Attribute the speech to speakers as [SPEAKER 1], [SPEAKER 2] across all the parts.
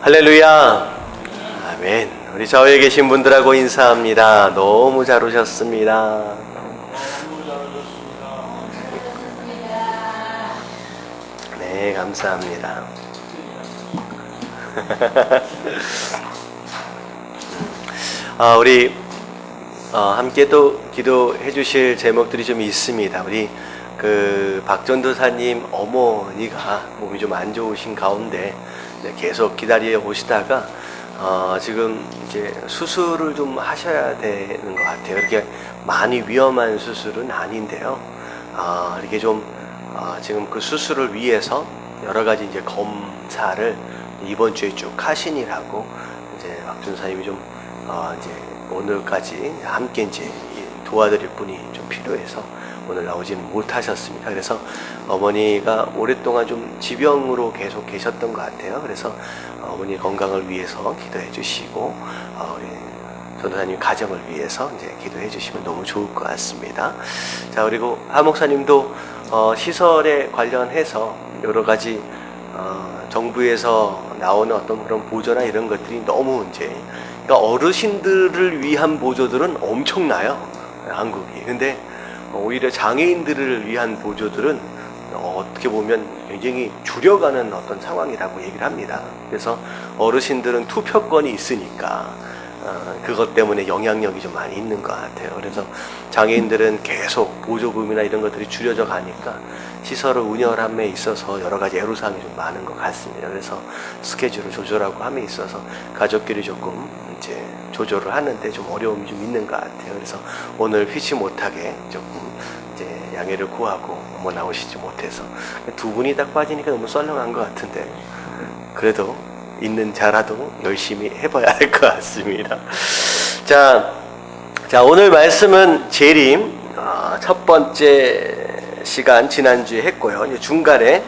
[SPEAKER 1] 할렐루야. 아멘. 우리 좌우에 계신 분들하고 인사합니다. 너무 잘 오셨습니다. 네, 감사합니다. 우리 함께 또 기도해 주실 제목들이 좀 있습니다. 우리 박전도사님 어머니가 몸이 좀 안 좋으신 가운데 계속 기다려 오시다가 지금 이제 수술을 좀 하셔야 되는 것 같아요. 이렇게 많이 위험한 수술은 아닌데요. 이렇게 좀 지금 그 수술을 위해서 여러 가지 이제 검사를 이번 주에 쭉 하시니라고 이제 박전사님이 좀 이제 오늘까지 함께 이제 도와드릴 분이 좀 필요해서 오늘 나오지는 못하셨습니다. 그래서 어머니가 오랫동안 좀 지병으로 계속 계셨던 것 같아요. 그래서 어머니 건강을 위해서 기도해 주시고 우리 전도사님 가정을 위해서 이제 기도해 주시면 너무 좋을 것 같습니다. 자, 그리고 하 목사님도 시설에 관련해서 여러 가지 정부에서 나오는 어떤 그런 보조나 이런 것들이 너무 이제 그러니까 어르신들을 위한 보조들은 엄청나요, 한국이. 근데 오히려 장애인들을 위한 보조들은 어떻게 보면 굉장히 줄여가는 어떤 상황이라고 얘기를 합니다. 그래서 어르신들은 투표권이 있으니까 그것 때문에 영향력이 좀 많이 있는 것 같아요. 그래서 장애인들은 계속 보조금이나 이런 것들이 줄여져 가니까 시설을 운영함에 있어서 여러 가지 애로사항이 좀 많은 것 같습니다. 그래서 스케줄을 조절하고 함에 있어서 가족끼리 조금 이제 조절을 하는데 좀 어려움이 좀 있는 것 같아요. 그래서 오늘 휘지 못하게 조금 이제 양해를 구하고 나오시지 못해서 두 분이 딱 빠지니까 너무 썰렁한 것 같은데 그래도 있는 자라도 열심히 해봐야 할 것 같습니다. 자, 오늘 말씀은 재림 첫 번째 시간 지난주에 했고요. 이제 중간에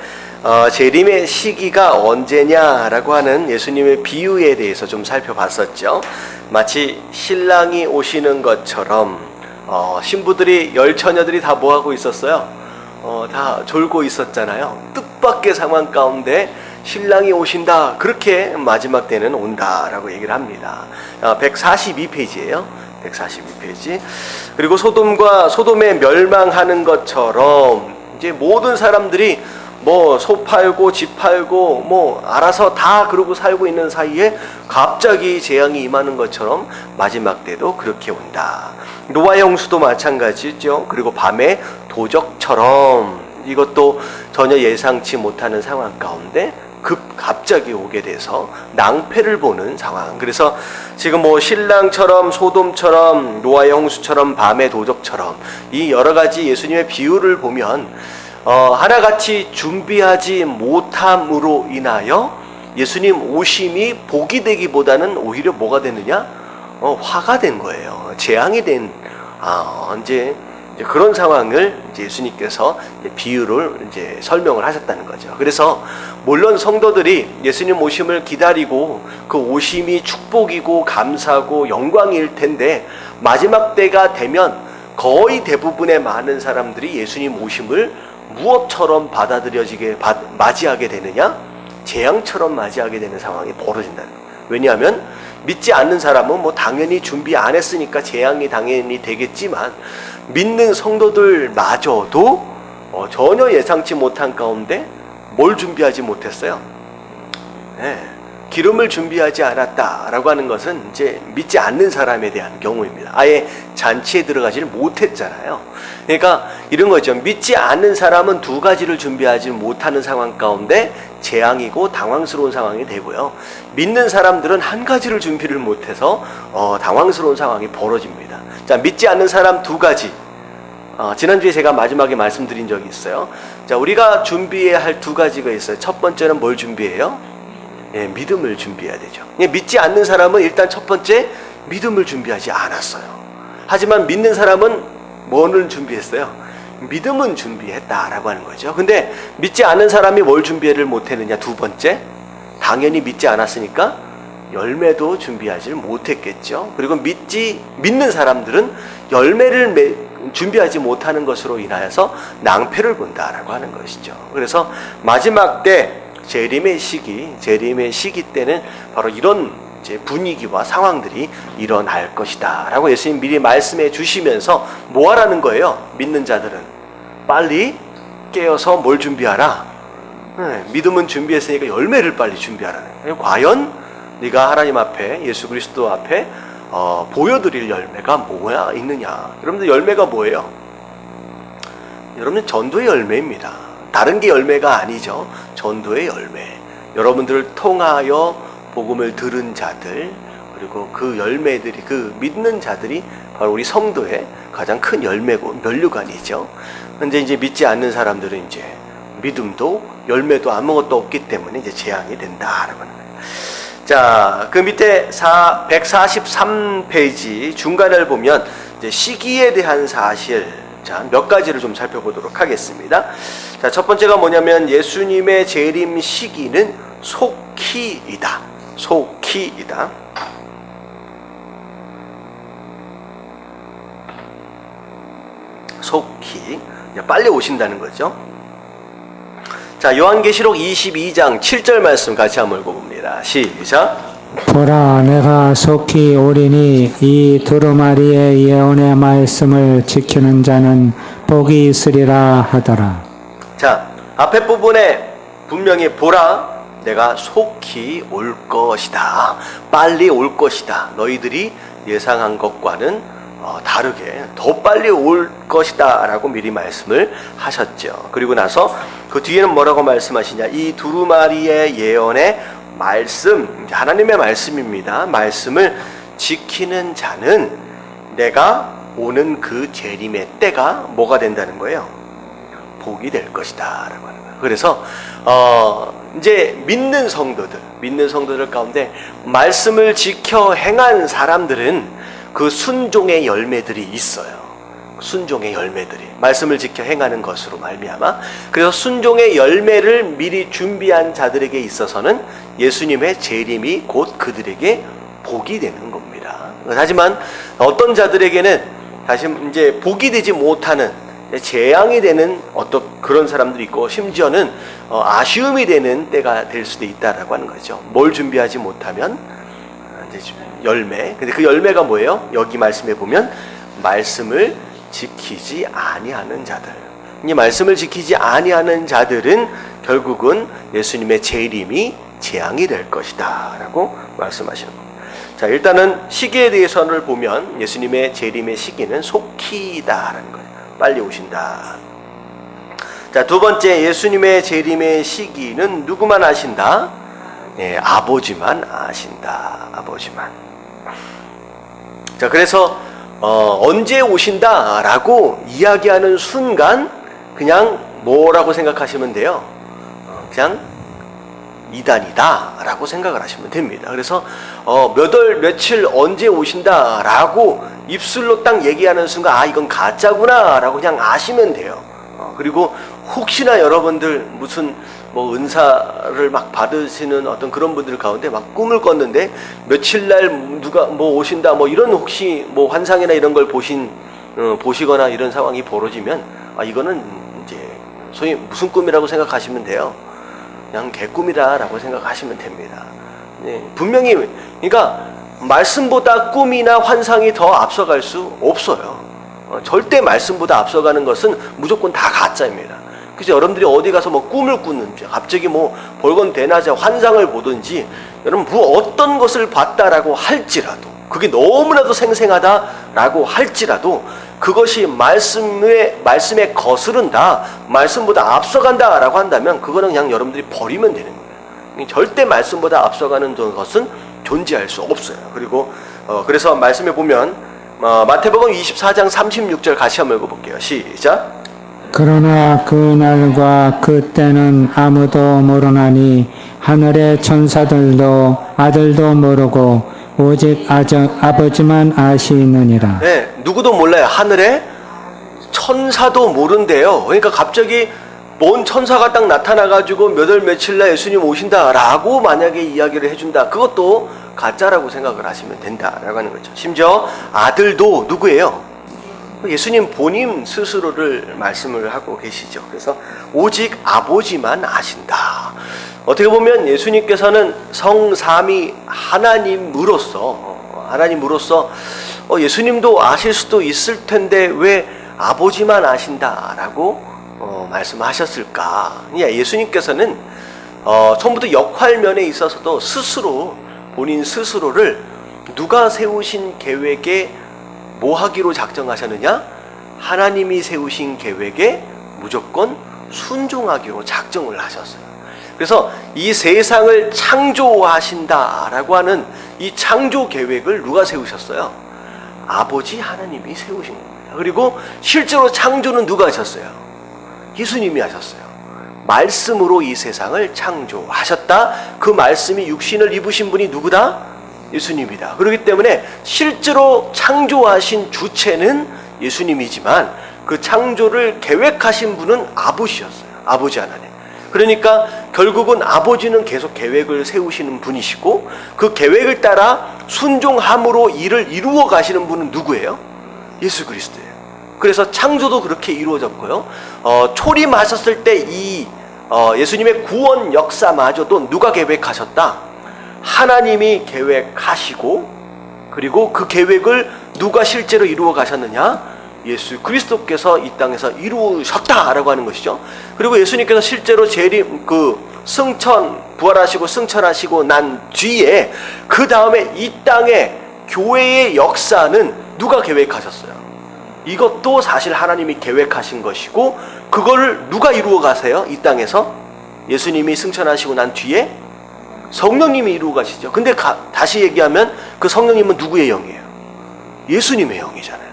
[SPEAKER 1] 재림의 시기가 언제냐라고 하는 예수님의 비유에 대해서 좀 살펴봤었죠. 마치 신랑이 오시는 것처럼 신부들이 열처녀들이 다 뭐하고 있었어요? 다 졸고 있었잖아요. 뜻밖의 상황 가운데 신랑이 오신다. 그렇게 마지막 때는 온다라고 얘기를 합니다. 142페이지예요. 142페이지. 그리고 소돔에 멸망하는 것처럼 이제 모든 사람들이 소 팔고 집 팔고 알아서 다 그러고 살고 있는 사이에 갑자기 재앙이 임하는 것처럼 마지막 때도 그렇게 온다. 노아의 홍수도 마찬가지죠. 그리고 밤에 도적처럼 이것도 전혀 예상치 못하는 상황 가운데 갑자기 오게 돼서 낭패를 보는 상황. 그래서 지금 신랑처럼 소돔처럼 노아의 홍수처럼 밤의 도적처럼 이 여러 가지 예수님의 비유를 보면 하나같이 준비하지 못함으로 인하여 예수님 오심이 복이 되기보다는 오히려 뭐가 되느냐? 화가 된 거예요. 재앙이 된 이제 그런 상황을 이제 예수님께서 비유를 이제 설명을 하셨다는 거죠. 그래서 물론 성도들이 예수님 오심을 기다리고 그 오심이 축복이고 감사고 영광일 텐데 마지막 때가 되면 거의 대부분의 많은 사람들이 예수님 오심을 무엇처럼 맞이하게 되느냐? 재앙처럼 맞이하게 되는 상황이 벌어진다는 거예요. 왜냐하면 믿지 않는 사람은 당연히 준비 안 했으니까 재앙이 당연히 되겠지만 믿는 성도들마저도 전혀 예상치 못한 가운데 뭘 준비하지 못했어요? 기름을 준비하지 않았다라고 하는 것은 이제 믿지 않는 사람에 대한 경우입니다. 아예 잔치에 들어가지를 못했잖아요. 그러니까 이런 거죠. 믿지 않는 사람은 두 가지를 준비하지 못하는 상황 가운데 재앙이고 당황스러운 상황이 되고요. 믿는 사람들은 한 가지를 준비를 못해서 당황스러운 상황이 벌어집니다. 자, 믿지 않는 사람 두 가지. 지난주에 제가 마지막에 말씀드린 적이 있어요. 자, 우리가 준비해야 할 두 가지가 있어요. 첫 번째는 뭘 준비해요? 믿음을 준비해야 되죠. 믿지 않는 사람은 일단 첫 번째 믿음을 준비하지 않았어요. 하지만 믿는 사람은 뭐를 준비했어요? 믿음은 준비했다라고 하는 거죠. 근데 믿지 않은 사람이 뭘 준비를 못했느냐? 두 번째, 당연히 믿지 않았으니까 열매도 준비하지 못했겠죠. 그리고 믿는 사람들은 열매를 준비하지 못하는 것으로 인하여서 낭패를 본다라고 하는 것이죠. 그래서 마지막 때 재림의 시기 때는 바로 이런 이제 분위기와 상황들이 일어날 것이다 라고 예수님 미리 말씀해 주시면서 뭐 하라는 거예요? 믿는 자들은 빨리 깨어서 뭘 준비하라? 믿음은 준비했으니까 열매를 빨리 준비하라는 거예요. 과연 네가 하나님 앞에, 예수 그리스도 앞에 보여드릴 열매가 뭐야 있느냐? 여러분들 열매가 뭐예요? 여러분 전도의 열매입니다. 다른 게 열매가 아니죠. 전도의 열매. 여러분들을 통하여 복음을 들은 자들, 그리고 그 열매들이, 그 믿는 자들이 바로 우리 성도의 가장 큰 열매고 면류관이죠. 근데 이제 믿지 않는 사람들은 이제 믿음도 열매도 아무것도 없기 때문에 이제 재앙이 된다라고 하는 거예요. 자, 그 밑에 143페이지 중간을 보면 이제 시기에 대한 사실, 자, 몇 가지를 좀 살펴보도록 하겠습니다. 자, 첫 번째가 뭐냐면 예수님의 재림 시기는 속히이다. 속히이다. 속히, 빨리 오신다는 거죠. 자, 요한계시록 22장 7절 말씀 같이 한번 읽어봅니다. 시작.
[SPEAKER 2] 보라, 내가 속히 오리니 이 두루마리의 예언의 말씀을 지키는 자는 복이 있으리라 하더라.
[SPEAKER 1] 자, 앞에 부분에 분명히 보라, 내가 속히 올 것이다. 빨리 올 것이다. 너희들이 예상한 것과는 다르게 더 빨리 올 것이다 라고 미리 말씀을 하셨죠. 그리고 나서 그 뒤에는 뭐라고 말씀하시냐, 이 두루마리의 예언의 말씀, 하나님의 말씀입니다. 말씀을 지키는 자는 내가 오는 그 재림의 때가 뭐가 된다는 거예요? 복이 될 것이다 라고 하는 거예요. 그래서 이제 믿는 성도들 가운데 말씀을 지켜 행한 사람들은 그 순종의 열매들이 있어요. 순종의 열매들이 말씀을 지켜 행하는 것으로 말미암아, 그래서 순종의 열매를 미리 준비한 자들에게 있어서는 예수님의 재림이 곧 그들에게 복이 되는 겁니다. 하지만 어떤 자들에게는 다시 이제 복이 되지 못하는 재앙이 되는 어떤 그런 사람들이 있고, 심지어는 아쉬움이 되는 때가 될 수도 있다라고 하는 거죠. 뭘 준비하지 못하면 이제 열매. 근데 그 열매가 뭐예요? 여기 말씀에 보면 말씀을 지키지 아니하는 자들. 이 말씀을 지키지 아니하는 자들은 결국은 예수님의 재림이 재앙이 될 것이다라고 말씀하시는 겁니다. 자, 일단은 시기에 대해서를 보면 예수님의 재림의 시기는 속히다라는 거예요. 빨리 오신다. 자, 두 번째, 예수님의 재림의 시기는 누구만 아신다? 네, 아버지만 아신다. 아버지만. 자, 그래서 언제 오신다라고 이야기하는 순간 그냥 뭐라고 생각하시면 돼요? 그냥 이단이다 라고 생각을 하시면 됩니다. 그래서 몇 월 며칠 언제 오신다라고 입술로 딱 얘기하는 순간 아, 이건 가짜구나 라고 그냥 아시면 돼요. 그리고 혹시나 여러분들 무슨 뭐 은사를 막 받으시는 어떤 그런 분들 가운데 막 꿈을 꿨는데 며칠날 누가 뭐 오신다 뭐 이런 혹시 뭐 환상이나 이런 걸 보시거나 이런 상황이 벌어지면 아, 이거는 이제 소위 무슨 꿈이라고 생각하시면 돼요. 그냥 개꿈이다라고 생각하시면 됩니다. 네, 분명히 그러니까 말씀보다 꿈이나 환상이 더 앞서갈 수 없어요. 절대 말씀보다 앞서가는 것은 무조건 다 가짜입니다. 그래서 여러분들이 어디 가서 뭐 꿈을 꾸는지, 갑자기 뭐 벌건 대낮에 환상을 보든지, 여러분 뭐 어떤 것을 봤다라고 할지라도, 그게 너무나도 생생하다라고 할지라도 그것이 말씀에 거스른다, 말씀보다 앞서간다라고 한다면 그거는 그냥 여러분들이 버리면 되는 거예요. 절대 말씀보다 앞서가는 것은 존재할 수 없어요. 그리고 그래서 말씀에 보면 마태복음 24장 36절 같이 한번 읽어볼게요. 시작.
[SPEAKER 2] 그러나 그날과 그때는 아무도 모르나니 하늘의 천사들도 아들도 모르고 오직 아버지만 아시느니라.
[SPEAKER 1] 네, 누구도 몰라요. 하늘에 천사도 모른대요. 그러니까 갑자기 뭔 천사가 딱 나타나가지고 몇 월 며칠날 예수님 오신다라고 만약에 이야기를 해준다. 그것도 가짜라고 생각을 하시면 된다라고 하는 거죠. 심지어 아들도 누구예요? 예수님 본인 스스로를 말씀을 하고 계시죠. 그래서 오직 아버지만 아신다. 어떻게 보면 예수님께서는 성삼위 하나님으로서 예수님도 아실 수도 있을 텐데 왜 아버지만 아신다라고 말씀하셨을까? 예수님께서는 처음부터 역할면에 있어서도 본인 스스로를 누가 세우신 계획에 뭐 하기로 작정하셨느냐? 하나님이 세우신 계획에 무조건 순종하기로 작정을 하셨어요. 그래서 이 세상을 창조하신다라고 하는 이 창조 계획을 누가 세우셨어요? 아버지 하나님이 세우신 겁니다. 그리고 실제로 창조는 누가 하셨어요? 예수님이 하셨어요. 말씀으로 이 세상을 창조하셨다. 그 말씀이 육신을 입으신 분이 누구다? 예수님이다. 그렇기 때문에 실제로 창조하신 주체는 예수님이지만 그 창조를 계획하신 분은 아버지였어요. 아버지 하나님. 그러니까 결국은 아버지는 계속 계획을 세우시는 분이시고 그 계획을 따라 순종함으로 일을 이루어 가시는 분은 누구예요? 예수 그리스도예요. 그래서 창조도 그렇게 이루어졌고요. 초림하셨을 때 이 예수님의 구원 역사마저도 누가 계획하셨다? 하나님이 계획하시고 그리고 그 계획을 누가 실제로 이루어 가셨느냐? 예수 그리스도께서 이 땅에서 이루셨다라고 하는 것이죠. 그리고 예수님께서 실제로 부활하시고 승천하시고 난 뒤에 그 다음에 이 땅에 교회의 역사는 누가 계획하셨어요? 이것도 사실 하나님이 계획하신 것이고 그걸 누가 이루어 가세요? 이 땅에서 예수님이 승천하시고 난 뒤에 성령님이 이루어 가시죠. 근데 다시 얘기하면 그 성령님은 누구의 영이에요? 예수님의 영이잖아요.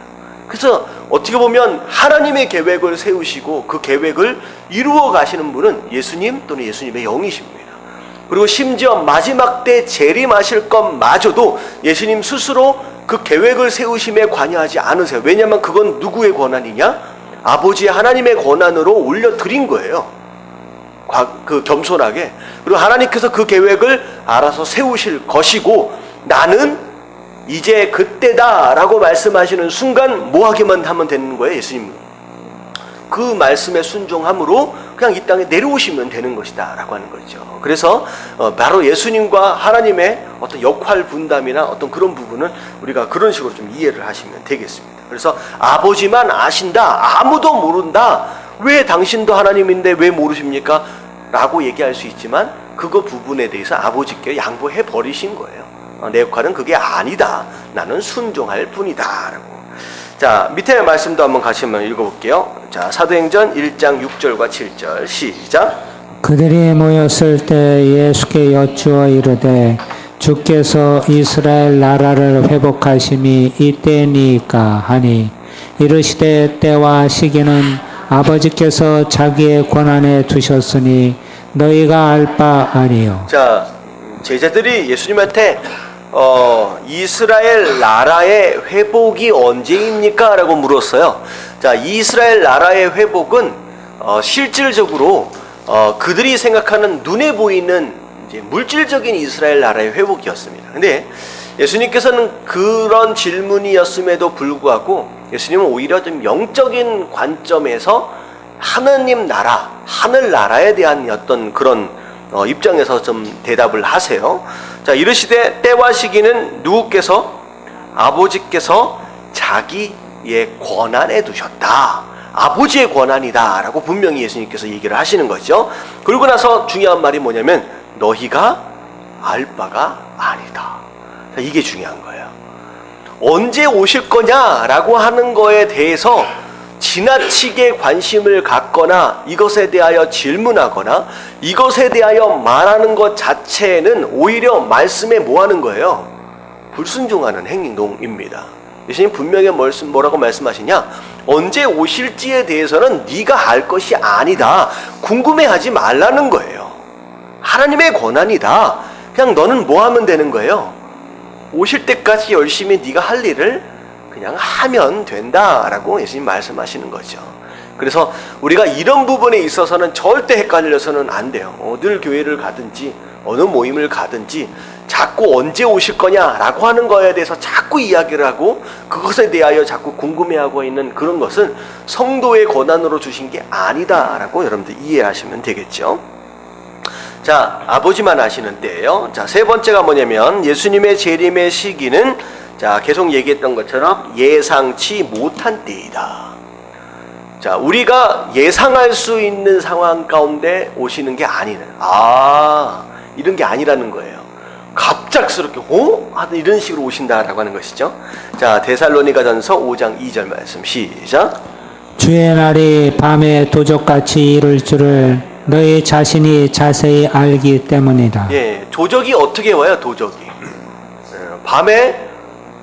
[SPEAKER 1] 그래서 어떻게 보면 하나님의 계획을 세우시고 그 계획을 이루어 가시는 분은 예수님 또는 예수님의 영이십니다. 그리고 심지어 마지막 때 재림하실 것마저도 예수님 스스로 그 계획을 세우심에 관여하지 않으세요. 왜냐하면 그건 누구의 권한이냐? 아버지 하나님의 권한으로 올려드린 거예요. 겸손하게. 그리고 하나님께서 그 계획을 알아서 세우실 것이고 나는 이제 그때다라고 말씀하시는 순간 뭐 하기만 하면 되는 거예요? 예수님은 그 말씀에 순종함으로 그냥 이 땅에 내려오시면 되는 것이다 라고 하는 거죠. 그래서 바로 예수님과 하나님의 어떤 역할 분담이나 어떤 그런 부분은 우리가 그런 식으로 좀 이해를 하시면 되겠습니다. 그래서 아버지만 아신다, 아무도 모른다, 왜 당신도 하나님인데 왜 모르십니까? 라고 얘기할 수 있지만 그거 부분에 대해서 아버지께 양보해 버리신 거예요. 내 역할은 그게 아니다. 나는 순종할 뿐이다. 라고. 자, 밑에 말씀도 한번 같이 한번 읽어볼게요. 자, 사도행전 1장 6절과 7절 시작.
[SPEAKER 2] 그들이 모였을 때 예수께 여쭈어 이르되 주께서 이스라엘 나라를 회복하심이 이때니까 하니 이르시되 때와 시기는 아버지께서 자기의 권한에 두셨으니 너희가 알 바 아니요.
[SPEAKER 1] 자, 제자들이 예수님한테 이스라엘 나라의 회복이 언제입니까? 라고 물었어요. 자, 이스라엘 나라의 회복은 실질적으로 그들이 생각하는 눈에 보이는 이제 물질적인 이스라엘 나라의 회복이었습니다. 근데 예수님께서는 그런 질문이었음에도 불구하고 예수님은 오히려 좀 영적인 관점에서 하느님 나라, 하늘 나라에 대한 어떤 그런 입장에서 좀 대답을 하세요. 자, 이르시되 때와 시기는 누구께서? 아버지께서 자기의 권한에 두셨다. 아버지의 권한이다 라고 분명히 예수님께서 얘기를 하시는 거죠. 그러고 나서 중요한 말이 뭐냐면 너희가 알 바가 아니다. 자, 이게 중요한 거예요. 언제 오실 거냐라고 하는 거에 대해서 지나치게 관심을 갖거나 이것에 대하여 질문하거나 이것에 대하여 말하는 것 자체는 오히려 말씀에 뭐 하는 거예요? 불순종하는 행동입니다. 예수님 분명히 뭐라고 말씀하시냐? 언제 오실지에 대해서는 네가 알 것이 아니다. 궁금해하지 말라는 거예요. 하나님의 권한이다. 그냥 너는 뭐 하면 되는 거예요? 오실 때까지 열심히 네가 할 일을 그냥 하면 된다라고 예수님 말씀하시는 거죠. 그래서 우리가 이런 부분에 있어서는 절대 헷갈려서는 안 돼요. 늘 교회를 가든지 어느 모임을 가든지 자꾸 언제 오실 거냐라고 하는 거에 대해서 자꾸 이야기를 하고 그것에 대하여 자꾸 궁금해하고 있는 그런 것은 성도의 권한으로 주신 게 아니다라고 여러분들 이해하시면 되겠죠. 자, 아버지만 아시는 때예요. 자, 세 번째가 뭐냐면 예수님의 재림의 시기는 자, 계속 얘기했던 것처럼 예상치 못한 때이다. 자, 우리가 예상할 수 있는 상황 가운데 오시는 게 아니네. 이런 게 아니라는 거예요. 갑작스럽게 하여튼 이런 식으로 오신다라고 하는 것이죠. 자, 데살로니가전서 5장 2절 말씀 시작.
[SPEAKER 2] 주의 날이 밤에 도적같이 이룰 줄을 너희 자신이 자세히 알기 때문이다.
[SPEAKER 1] 예, 도적이 어떻게 와요? 도적이 밤에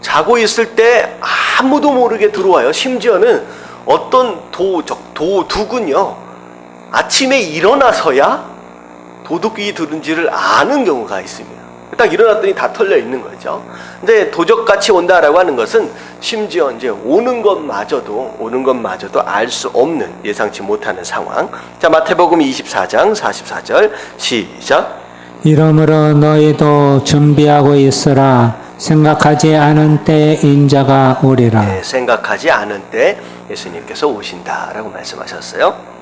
[SPEAKER 1] 자고 있을 때 아무도 모르게 들어와요. 심지어는 어떤 도둑은요, 아침에 일어나서야 도둑이 들은지를 아는 경우가 있습니다. 딱 일어났더니 다 털려 있는 거죠. 근데 도적같이 온다라고 하는 것은 심지어 이제 오는 것마저도 알 수 없는, 예상치 못하는 상황. 자, 마태복음 24장 44절 시작.
[SPEAKER 2] 이러므로 너희도 준비하고 있으라. 생각하지 않은 때에 인자가 오리라.
[SPEAKER 1] 네, 생각하지 않은 때 예수님께서 오신다라고 말씀하셨어요.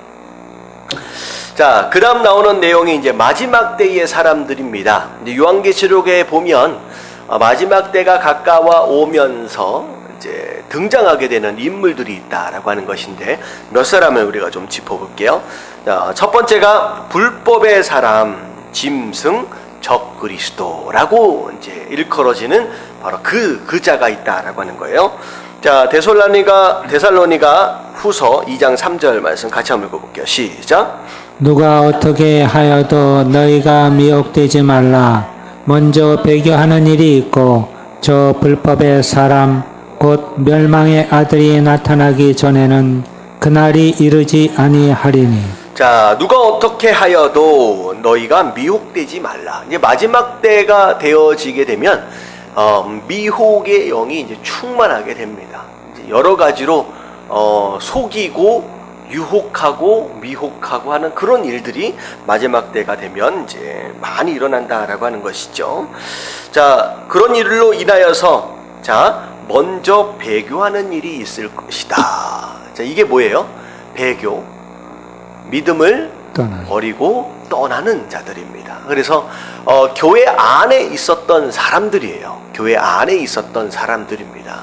[SPEAKER 1] 자, 그 다음 나오는 내용이 이제 마지막 때의 사람들입니다. 이제 요한계시록에 보면 마지막 때가 가까워 오면서 이제 등장하게 되는 인물들이 있다라고 하는 것인데, 몇 사람을 우리가 좀 짚어볼게요. 자, 첫 번째가 불법의 사람, 짐승, 적그리스도라고 이제 일컬어지는 바로 그 자가 있다라고 하는 거예요. 자, 데살로니가 후서 2장 3절 말씀 같이 한번 읽어볼게요. 시작.
[SPEAKER 2] 누가 어떻게 하여도 너희가 미혹되지 말라. 먼저 배교하는 일이 있고 저 불법의 사람 곧 멸망의 아들이 나타나기 전에는 그날이 이르지 아니하리니.
[SPEAKER 1] 자, 누가 어떻게 하여도 너희가 미혹되지 말라. 이제 마지막 때가 되어지게 되면 미혹의 영이 이제 충만하게 됩니다. 이제 여러 가지로 속이고 유혹하고 미혹하고 하는 그런 일들이 마지막 때가 되면 이제 많이 일어난다라고 하는 것이죠. 자, 그런 일로 인하여서 자, 먼저 배교하는 일이 있을 것이다. 자, 이게 뭐예요? 배교. 믿음을 버리고 떠나는 자들입니다. 그래서 교회 안에 있었던 사람들이에요. 교회 안에 있었던 사람들입니다.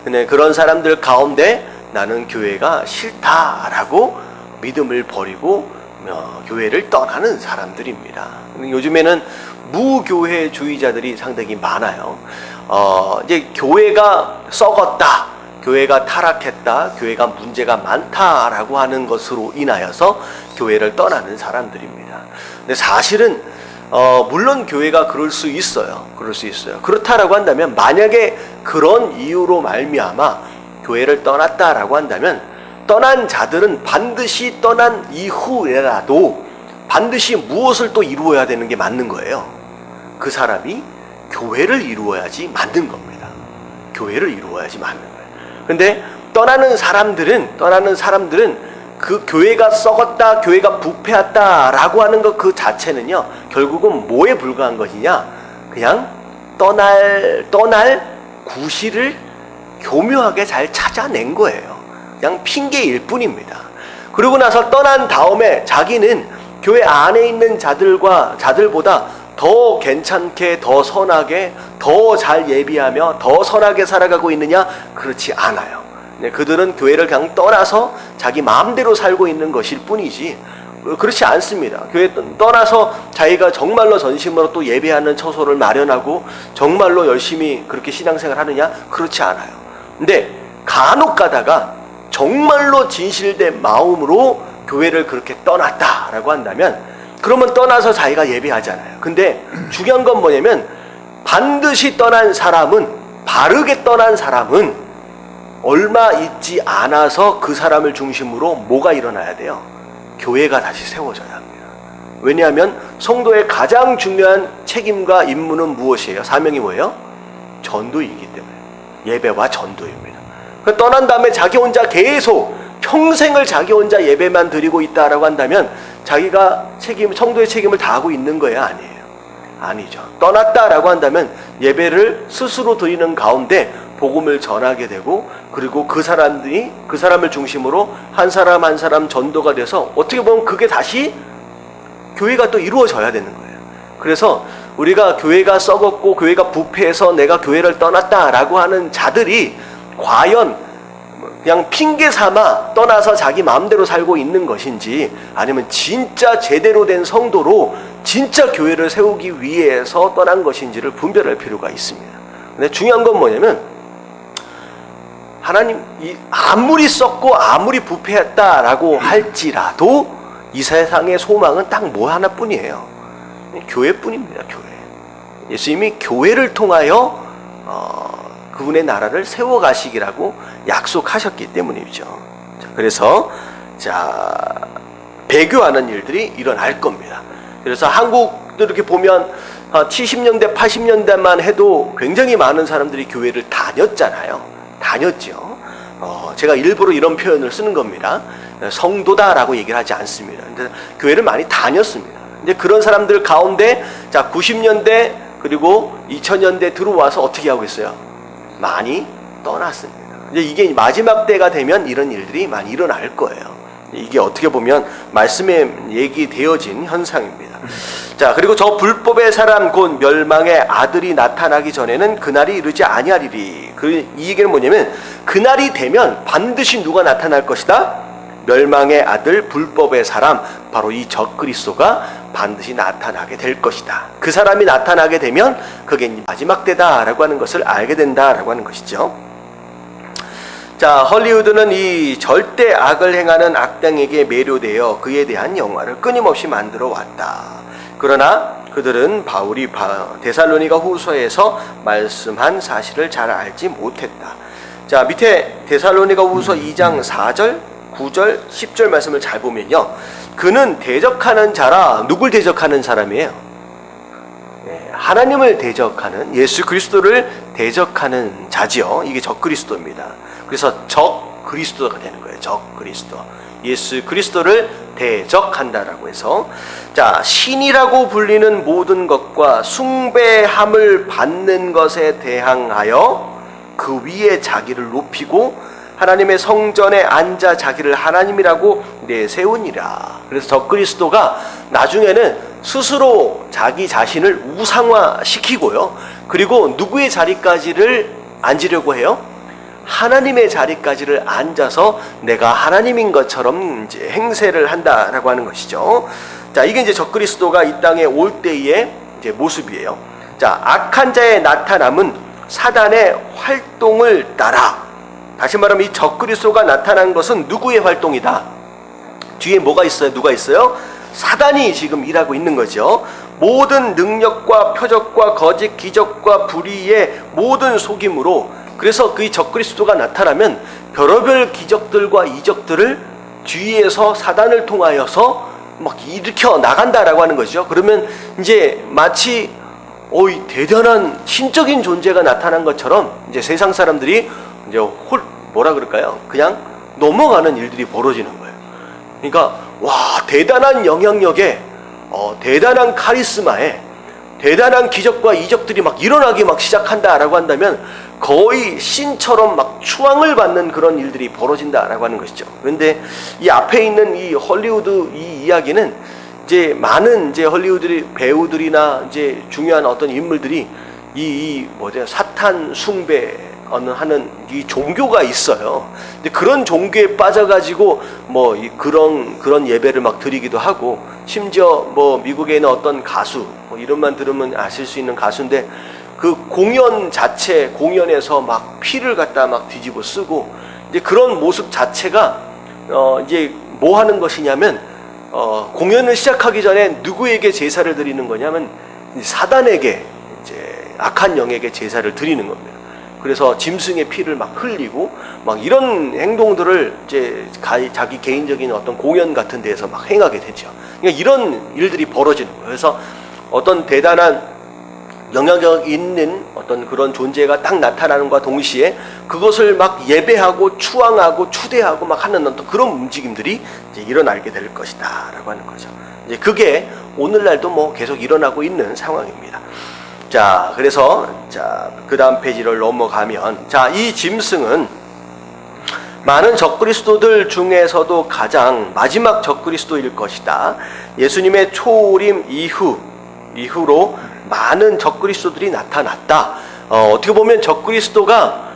[SPEAKER 1] 근데 그런 사람들 가운데 나는 교회가 싫다라고 믿음을 버리고 교회를 떠나는 사람들입니다. 요즘에는 무교회주의자들이 상당히 많아요. 이제 교회가 썩었다, 교회가 타락했다, 교회가 문제가 많다라고 하는 것으로 인하여서 교회를 떠나는 사람들입니다. 근데 사실은 물론 교회가 그럴 수 있어요. 그렇다라고 한다면, 만약에 그런 이유로 말미암아 교회를 떠났다라고 한다면, 떠난 자들은 반드시 떠난 이후에라도 반드시 무엇을 또 이루어야 되는 게 맞는 거예요. 그 사람이 교회를 이루어야지 맞는 겁니다. 교회를 이루어야지 맞는 거예요. 근데 떠나는 사람들은 그 교회가 썩었다, 교회가 부패했다라고 하는 것 그 자체는요, 결국은 뭐에 불과한 것이냐? 그냥 떠날 구실을 교묘하게 잘 찾아낸 거예요. 그냥 핑계일 뿐입니다. 그러고 나서 떠난 다음에 자기는 교회 안에 있는 자들보다 더 괜찮게, 더 선하게, 더 잘 예비하며 더 선하게 살아가고 있느냐? 그렇지 않아요. 그들은 교회를 그냥 떠나서 자기 마음대로 살고 있는 것일 뿐이지 그렇지 않습니다. 교회 떠나서 자기가 정말로 전심으로 또 예배하는 처소를 마련하고 정말로 열심히 그렇게 신앙생활 하느냐? 그렇지 않아요. 근데 간혹 가다가 정말로 진실된 마음으로 교회를 그렇게 떠났다라고 한다면, 그러면 떠나서 자기가 예배하잖아요. 근데 중요한 건 뭐냐면, 반드시 떠난 사람은, 바르게 떠난 사람은 얼마 있지 않아서 그 사람을 중심으로 뭐가 일어나야 돼요? 교회가 다시 세워져야 합니다. 왜냐하면 성도의 가장 중요한 책임과 임무는 무엇이에요? 사명이 뭐예요? 전도이기 때문에. 예배와 전도입니다. 떠난 다음에 자기 혼자 계속 평생을 자기 혼자 예배만 드리고 있다라고 한다면 자기가 성도의 책임을 다하고 있는 거예요? 아니에요? 아니죠. 떠났다라고 한다면 예배를 스스로 드리는 가운데 복음을 전하게 되고, 그리고 그 사람을 중심으로 한 사람 한 사람 전도가 돼서 어떻게 보면 그게 다시 교회가 또 이루어져야 되는 거예요. 그래서 우리가 교회가 썩었고 교회가 부패해서 내가 교회를 떠났다라고 하는 자들이 과연 그냥 핑계 삼아 떠나서 자기 마음대로 살고 있는 것인지, 아니면 진짜 제대로 된 성도로 진짜 교회를 세우기 위해서 떠난 것인지를 분별할 필요가 있습니다. 근데 중요한 건 뭐냐면, 하나님 아무리 썩고 아무리 부패했다라고 할지라도 이 세상의 소망은 딱 뭐 하나뿐이에요. 교회뿐입니다. 교회. 예수님이 교회를 통하여 그분의 나라를 세워가시기라고 약속하셨기 때문이죠. 그래서 배교하는 일들이 일어날 겁니다. 그래서 한국도 이렇게 보면 70년대, 80년대만 해도 굉장히 많은 사람들이 교회를 다녔잖아요. 다녔죠. 제가 일부러 이런 표현을 쓰는 겁니다. 성도다라고 얘기를 하지 않습니다. 근데 교회를 많이 다녔습니다. 이제 그런 사람들 가운데 90년대 그리고 2000년대 들어와서 어떻게 하고 있어요? 많이 떠났습니다. 이제 이게 마지막 때가 되면 이런 일들이 많이 일어날 거예요. 이게 어떻게 보면 말씀에 얘기되어진 현상입니다. 자, 그리고 저 불법의 사람 곧 멸망의 아들이 나타나기 전에는 그날이 이르지 아니하리리. 이 얘기는 뭐냐면, 그날이 되면 반드시 누가 나타날 것이다? 멸망의 아들, 불법의 사람, 바로 이 적그리스도가 반드시 나타나게 될 것이다. 그 사람이 나타나게 되면 그게 마지막 때다라고 하는 것을 알게 된다라고 하는 것이죠. 자, 헐리우드는 이 절대 악을 행하는 악당에게 매료되어 그에 대한 영화를 끊임없이 만들어 왔다. 그러나 그들은 바울이 데살로니가 후서에서 말씀한 사실을 잘 알지 못했다. 자, 밑에 데살로니가 후서 2장 4절, 9절, 10절 말씀을 잘 보면요, 그는 대적하는 자라. 누굴 대적하는 사람이에요? 하나님을 대적하는, 예수 그리스도를 대적하는 자지요. 이게 적그리스도입니다. 그래서 적그리스도가 되는 거예요. 적그리스도. 예수 그리스도를 대적한다라고 해서, 자, 신이라고 불리는 모든 것과 숭배함을 받는 것에 대항하여 그 위에 자기를 높이고 하나님의 성전에 앉아 자기를 하나님이라고 내세우니라. 그래서 적그리스도가 나중에는 스스로 자기 자신을 우상화시키고요, 그리고 누구의 자리까지를 앉으려고 해요? 하나님의 자리까지를 앉아서 내가 하나님인 것처럼 이제 행세를 한다라고 하는 것이죠. 자, 이게 이제 적그리스도가 이 땅에 올 때의 이제 모습이에요. 자, 악한 자의 나타남은 사단의 활동을 따라. 다시 말하면 이 적그리스도가 나타난 것은 누구의 활동이다? 뒤에 뭐가 있어요? 누가 있어요? 사단이 지금 일하고 있는 거죠. 모든 능력과 표적과 거짓 기적과 불의의 모든 속임으로, 그래서 그 적그리스도가 나타나면 별의별 기적들과 이적들을 뒤에서 사단을 통하여서 막 일으켜 나간다라고 하는 거죠. 그러면 이제 마치 대단한 신적인 존재가 나타난 것처럼 이제 세상 사람들이 이제 뭐라 그럴까요? 그냥 넘어가는 일들이 벌어지는 거예요. 그러니까 대단한 영향력에 대단한 카리스마에 대단한 기적과 이적들이 막 일어나기 막 시작한다라고 한다면 거의 신처럼 막 추앙을 받는 그런 일들이 벌어진다라고 하는 것이죠. 그런데 이 앞에 있는 이 헐리우드 이 이야기는 이제 많은 이제 헐리우드 배우들이나 이제 중요한 어떤 인물들이 사탄 숭배 하는 이 종교가 있어요. 근데 그런 종교에 빠져가지고 그런 예배를 막 드리기도 하고, 심지어 미국에 있는 어떤 가수, 이름만 들으면 아실 수 있는 가수인데, 그 공연 자체, 공연에서 막 피를 갖다 막 뒤집어 쓰고, 이제 그런 모습 자체가 이제 뭐 하는 것이냐면, 공연을 시작하기 전에 누구에게 제사를 드리는 거냐면 사단에게, 이제 악한 영에게 제사를 드리는 겁니다. 그래서 짐승의 피를 막 흘리고 막 이런 행동들을 이제 자기 개인적인 어떤 공연 같은 데에서 막 행하게 되죠. 그러니까 이런 일들이 벌어지는 거예요. 그래서 어떤 대단한 영향력 있는 어떤 그런 존재가 딱 나타나는과 동시에 그것을 막 예배하고 추앙하고 추대하고 막 하는 어떤 그런 움직임들이 이제 일어나게 될 것이다라고 하는 거죠. 이제 그게 오늘날도 계속 일어나고 있는 상황입니다. 자, 그래서 그 다음 페이지를 넘어가면, 이 짐승은 많은 적그리스도들 중에서도 가장 마지막 적그리스도일 것이다. 예수님의 초림 이후 이후로 많은 적그리스도들이 나타났다. 어떻게 보면 적그리스도가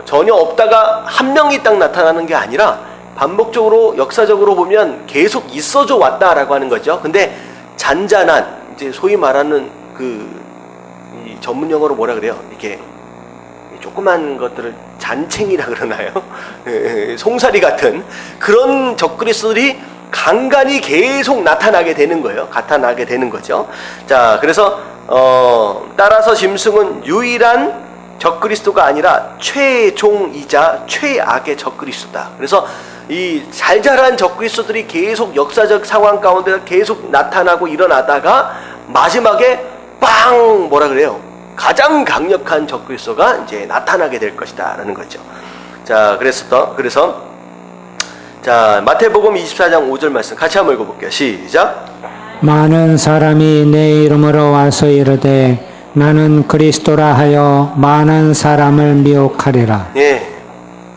[SPEAKER 1] 전혀 없다가 한 명이 딱 나타나는 게 아니라 반복적으로 역사적으로 보면 계속 있어져 왔다라고 하는 거죠. 근데 잔잔한, 이제 소위 말하는 이 전문 용어로 뭐라 그래요? 이렇게 조그만 것들을 잔챙이라 그러나요? 송사리 같은 그런 적그리스도들이 간간히 계속 나타나게 되는 거예요. 나타나게 되는 거죠. 자, 그래서 따라서 짐승은 유일한 적그리스도가 아니라 최종이자 최악의 적그리스도다. 그래서 이 잘잘한 적그리스도들이 계속 역사적 상황 가운데 계속 나타나고 일어나다가 마지막에 빵 뭐라 그래요? 가장 강력한 적그리스도가 이제 나타나게 될 것이다라는 거죠. 자, 그래서 자, 마태복음 24장 5절 말씀 같이 한번 읽어볼게요. 시작.
[SPEAKER 2] 많은 사람이 내 이름으로 와서 이르되 나는 그리스도라 하여 많은 사람을 미혹하리라.
[SPEAKER 1] 예.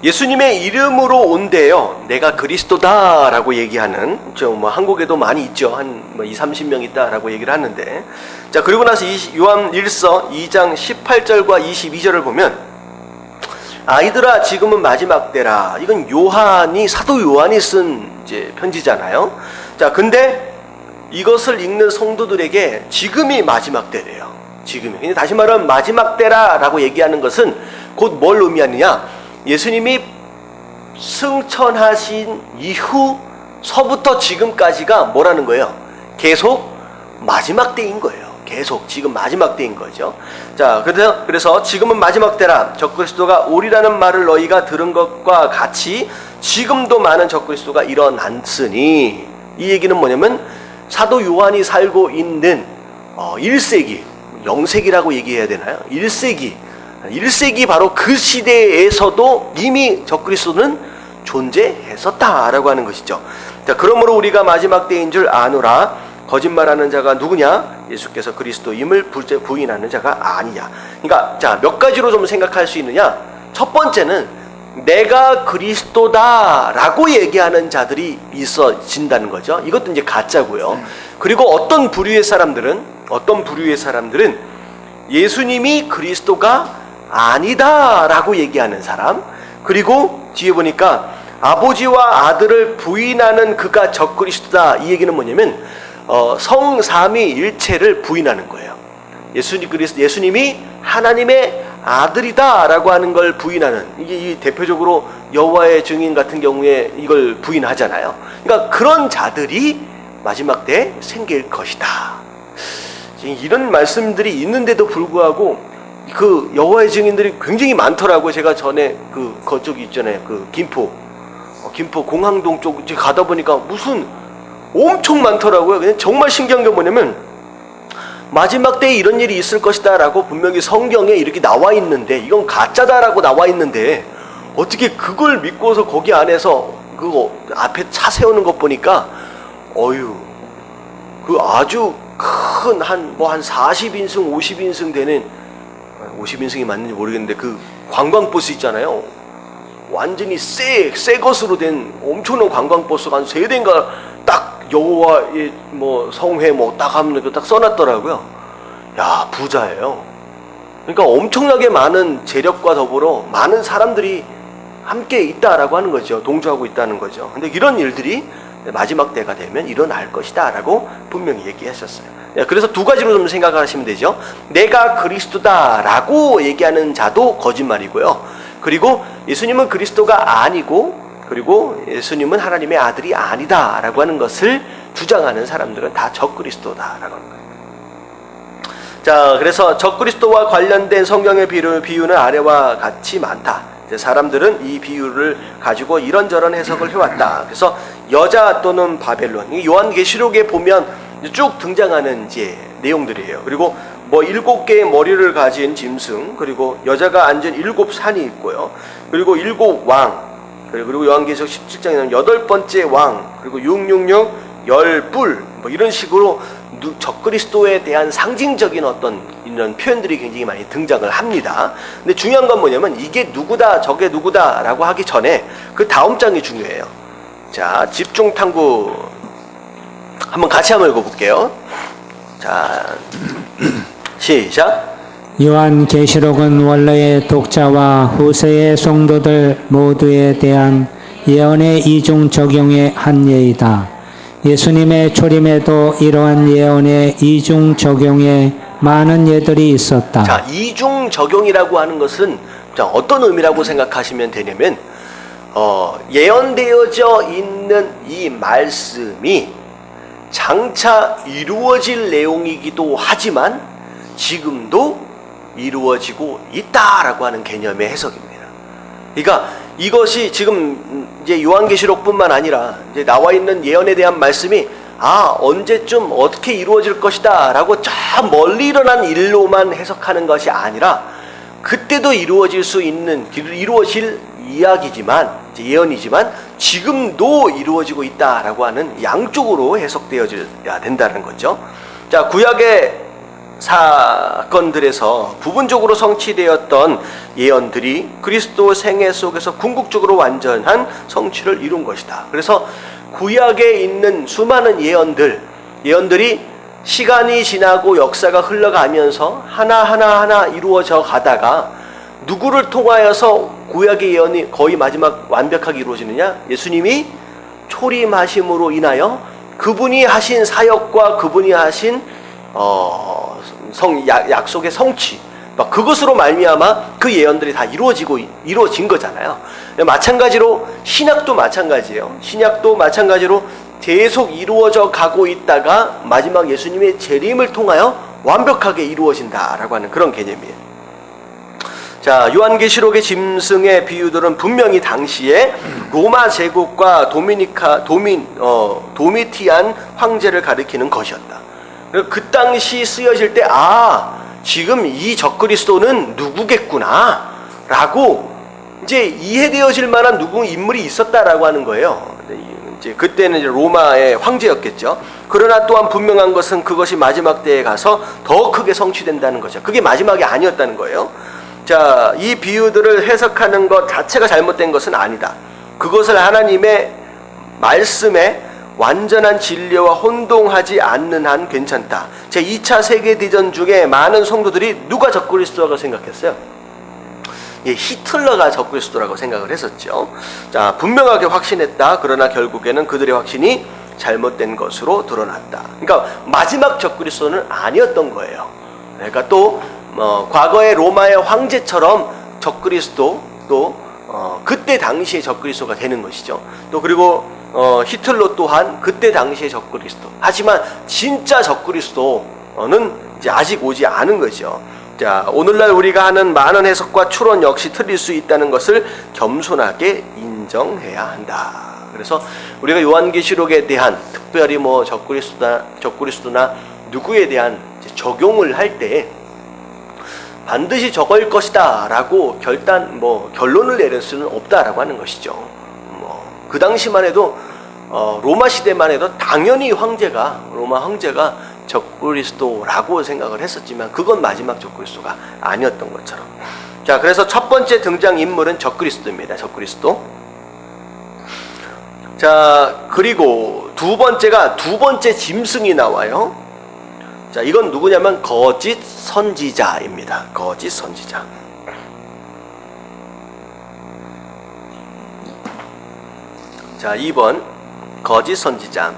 [SPEAKER 1] 예수님의 이름으로 온대요. 내가 그리스도다라고 얘기하는, 뭐 한국에도 많이 있죠. 한 20-30명 있다라고 얘기를 하는데. 자, 그리고 나서 요한 1서 2장 18절과 22절을 보면 아이들아 지금은 마지막 때라. 이건 사도 요한이 쓴 이제 편지잖아요. 자, 근데 이것을 읽는 성도들에게 지금이 마지막 때래요. 지금이. 근데 다시 말하면 마지막 때라라고 얘기하는 것은 곧 뭘 의미하느냐? 예수님이 승천하신 이후서부터 지금까지가 뭐라는 거예요? 계속 마지막 때인 거예요. 계속 지금 마지막 때인 거죠. 자, 그래서 지금은 마지막 때라. 적그리스도가 오리라는 말을 너희가 들은 것과 같이 지금도 많은 적그리스도가 일어났으니, 이 얘기는 뭐냐면 사도 요한이 살고 있는 1세기, 0세기라고 얘기해야 되나요? 1세기 바로 그 시대에서도 이미 적그리스도는 존재했었다라고 하는 것이죠. 자, 그러므로 우리가 마지막 때인 줄 아노라. 거짓말하는 자가 누구냐? 예수께서 그리스도임을 부인하는 자가 아니냐. 그러니까 자, 몇 가지로 좀 생각할 수 있느냐? 첫 번째는 내가 그리스도다라고 얘기하는 자들이 있어진다는 거죠. 이것도 이제 가짜고요. 그리고 어떤 부류의 사람들은 예수님이 그리스도가 아니다라고 얘기하는 사람, 그리고 뒤에 보니까 아버지와 아들을 부인하는 그가 적그리스도다. 이 얘기는 뭐냐면 성삼위일체를 부인하는 거예요. 예수님이 하나님의 아들이다라고 하는 걸 부인하는, 이게 대표적으로 여호와의 증인 같은 경우에 이걸 부인하잖아요. 그러니까 그런 자들이 마지막 때에 생길 것이다. 이런 말씀들이 있는데도 불구하고 그 여호와의 증인들이 굉장히 많더라고요. 제가 전에 그쪽이 있잖아요. 그 김포 공항동 쪽 가다 보니까 무슨 엄청 많더라고요. 그냥 정말 신기한 게 뭐냐면 마지막 때에 이런 일이 있을 것이다 라고 분명히 성경에 이렇게 나와 있는데, 이건 가짜다라고 나와 있는데 어떻게 그걸 믿고서 거기 안에서 그거 앞에 차 세우는 것 보니까 그 아주 큰 한 40인승 50인승 되는, 50인승이 맞는지 모르겠는데 그 관광버스 있잖아요. 완전히 새 것으로 된 엄청난 관광버스가 한 3대인가 딱 여호와의 성회 딱 하면 딱 써놨더라고요. 야, 부자예요. 그러니까 엄청나게 많은 재력과 더불어 많은 사람들이 함께 있다라고 하는 거죠. 동조하고 있다는 거죠. 근데 이런 일들이 마지막 때가 되면 일어날 것이다 라고 분명히 얘기하셨어요. 그래서 두 가지로 좀 생각하시면 되죠. 내가 그리스도다 라고 얘기하는 자도 거짓말이고요. 그리고 예수님은 그리스도가 아니고, 그리고 예수님은 하나님의 아들이 아니다 라고 하는 것을 주장하는 사람들은 다 적그리스도다 라고 하는 거예요. 자, 그래서 적그리스도와 관련된 성경의 비유는 아래와 같이 많다. 사람들은 이 비유를 가지고 이런저런 해석을 해왔다. 그래서 여자 또는 바벨론, 요한계시록에 보면 쭉 등장하는 이제 내용들이에요. 그리고 7개의 머리를 가진 짐승, 그리고 여자가 앉은 7산이 있고요. 그리고 7왕, 그리고 요한계시록 17장에는 8번째 왕, 그리고 666, 10뿔, 이런 식으로 적그리스도에 대한 상징적인 어떤 이런 표현들이 굉장히 많이 등장을 합니다. 근데 중요한 건 뭐냐면 이게 누구다, 저게 누구다 라고 하기 전에 그 다음 장이 중요해요. 자, 집중 탐구 한번 같이 한번 읽어볼게요. 자, 시작.
[SPEAKER 2] 요한계시록은 원래의 독자와 후세의 성도들 모두에 대한 예언의 이중 적용의 한 예이다. 예수님의 초림에도 이러한 예언의 이중 적용에 많은 예들이 있었다.
[SPEAKER 1] 자, 이중 적용이라고 하는 것은 어떤 의미라고 생각하시면 되냐면 예언되어져 있는 이 말씀이 장차 이루어질 내용이기도 하지만 지금도 이루어지고 있다라고 하는 개념의 해석입니다. 그러니까 이것이 지금 이제 요한계시록뿐만 아니라 이제 나와 있는 예언에 대한 말씀이 언제쯤 어떻게 이루어질 것이다라고 저 멀리 일어난 일로만 해석하는 것이 아니라 그때도 이루어질 수 있는 이루어질 이야기지만 예언이지만 지금도 이루어지고 있다라고 하는 양쪽으로 해석되어야 된다는 거죠. 자, 구약의 사건들에서 부분적으로 성취되었던 예언들이 그리스도 생애 속에서 궁극적으로 완전한 성취를 이룬 것이다. 그래서 구약에 있는 수많은 예언들이 시간이 지나고 역사가 흘러가면서 하나하나 이루어져 가다가 누구를 통하여서 구약의 예언이 거의 마지막 완벽하게 이루어지느냐? 예수님이 초림하심으로 인하여 그분이 하신 사역과 그분이 하신 약속의 성취, 그것으로 말미암아 그 예언들이 다 이루어진 거잖아요. 마찬가지로 신약도 마찬가지예요. 신약도 마찬가지로 계속 이루어져 가고 있다가 마지막 예수님의 재림을 통하여 완벽하게 이루어진다라고 하는 그런 개념이에요. 자, 요한계시록의 짐승의 비유들은 분명히 당시에 로마 제국과 도미티안 황제를 가리키는 것이었다. 그 당시 쓰여질 때 지금 이 적그리스도는 누구겠구나 라고 이제 이해되어질 만한 인물이 있었다라고 하는 거예요. 이제 그때는 이제 로마의 황제였겠죠. 그러나 또한 분명한 것은 그것이 마지막 때에 가서 더 크게 성취된다는 거죠. 그게 마지막이 아니었다는 거예요. 자, 이 비유들을 해석하는 것 자체가 잘못된 것은 아니다. 그것을 하나님의 말씀에 완전한 진리와 혼동하지 않는 한 괜찮다. 제2차 세계대전 중에 많은 성도들이 누가 적그리스도라고 생각했어요? 히틀러가 적그리스도라고 생각을 했었죠. 자, 분명하게 확신했다. 그러나 결국에는 그들의 확신이 잘못된 것으로 드러났다. 그러니까 마지막 적그리스도는 아니었던 거예요. 그러니까 또 과거의 로마의 황제처럼 적그리스도 그때 당시의 적그리스도가 되는 것이죠. 또 그리고 히틀러 또한 그때 당시의 적그리스도. 하지만 진짜 적그리스도는 이제 아직 오지 않은 거죠. 자, 오늘날 우리가 하는 많은 해석과 추론 역시 틀릴 수 있다는 것을 겸손하게 인정해야 한다. 그래서 우리가 요한계시록에 대한 특별히 적그리스도나 누구에 대한 적용을 할 때 반드시 저걸 것이다 라고 결론을 내릴 수는 없다라고 하는 것이죠. 그 당시만 해도 로마 시대만 해도 당연히 로마 황제가 적그리스도라고 생각을 했었지만 그건 마지막 적그리스도가 아니었던 것처럼. 자, 그래서 첫 번째 등장 인물은 적그리스도입니다. 적그리스도. 자, 그리고 두 번째 짐승이 나와요. 자, 이건 누구냐면 거짓 선지자입니다. 거짓 선지자. 자, 2번 거짓 선지자.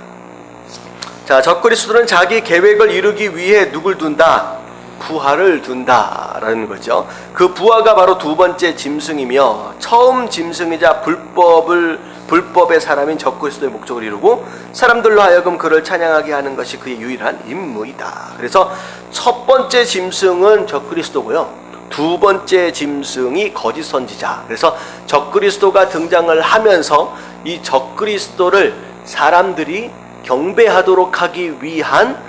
[SPEAKER 1] 자, 적그리스도는 자기 계획을 이루기 위해 누굴 둔다? 부하를 둔다라는 거죠. 그 부하가 바로 두 번째 짐승이며 처음 짐승이자 불법의 사람인 적그리스도의 목적을 이루고 사람들로 하여금 그를 찬양하게 하는 것이 그의 유일한 임무이다. 그래서 첫 번째 짐승은 적그리스도고요. 두 번째 짐승이 거짓 선지자. 그래서 적그리스도가 등장을 하면서 이 적그리스도를 사람들이 경배하도록 하기 위한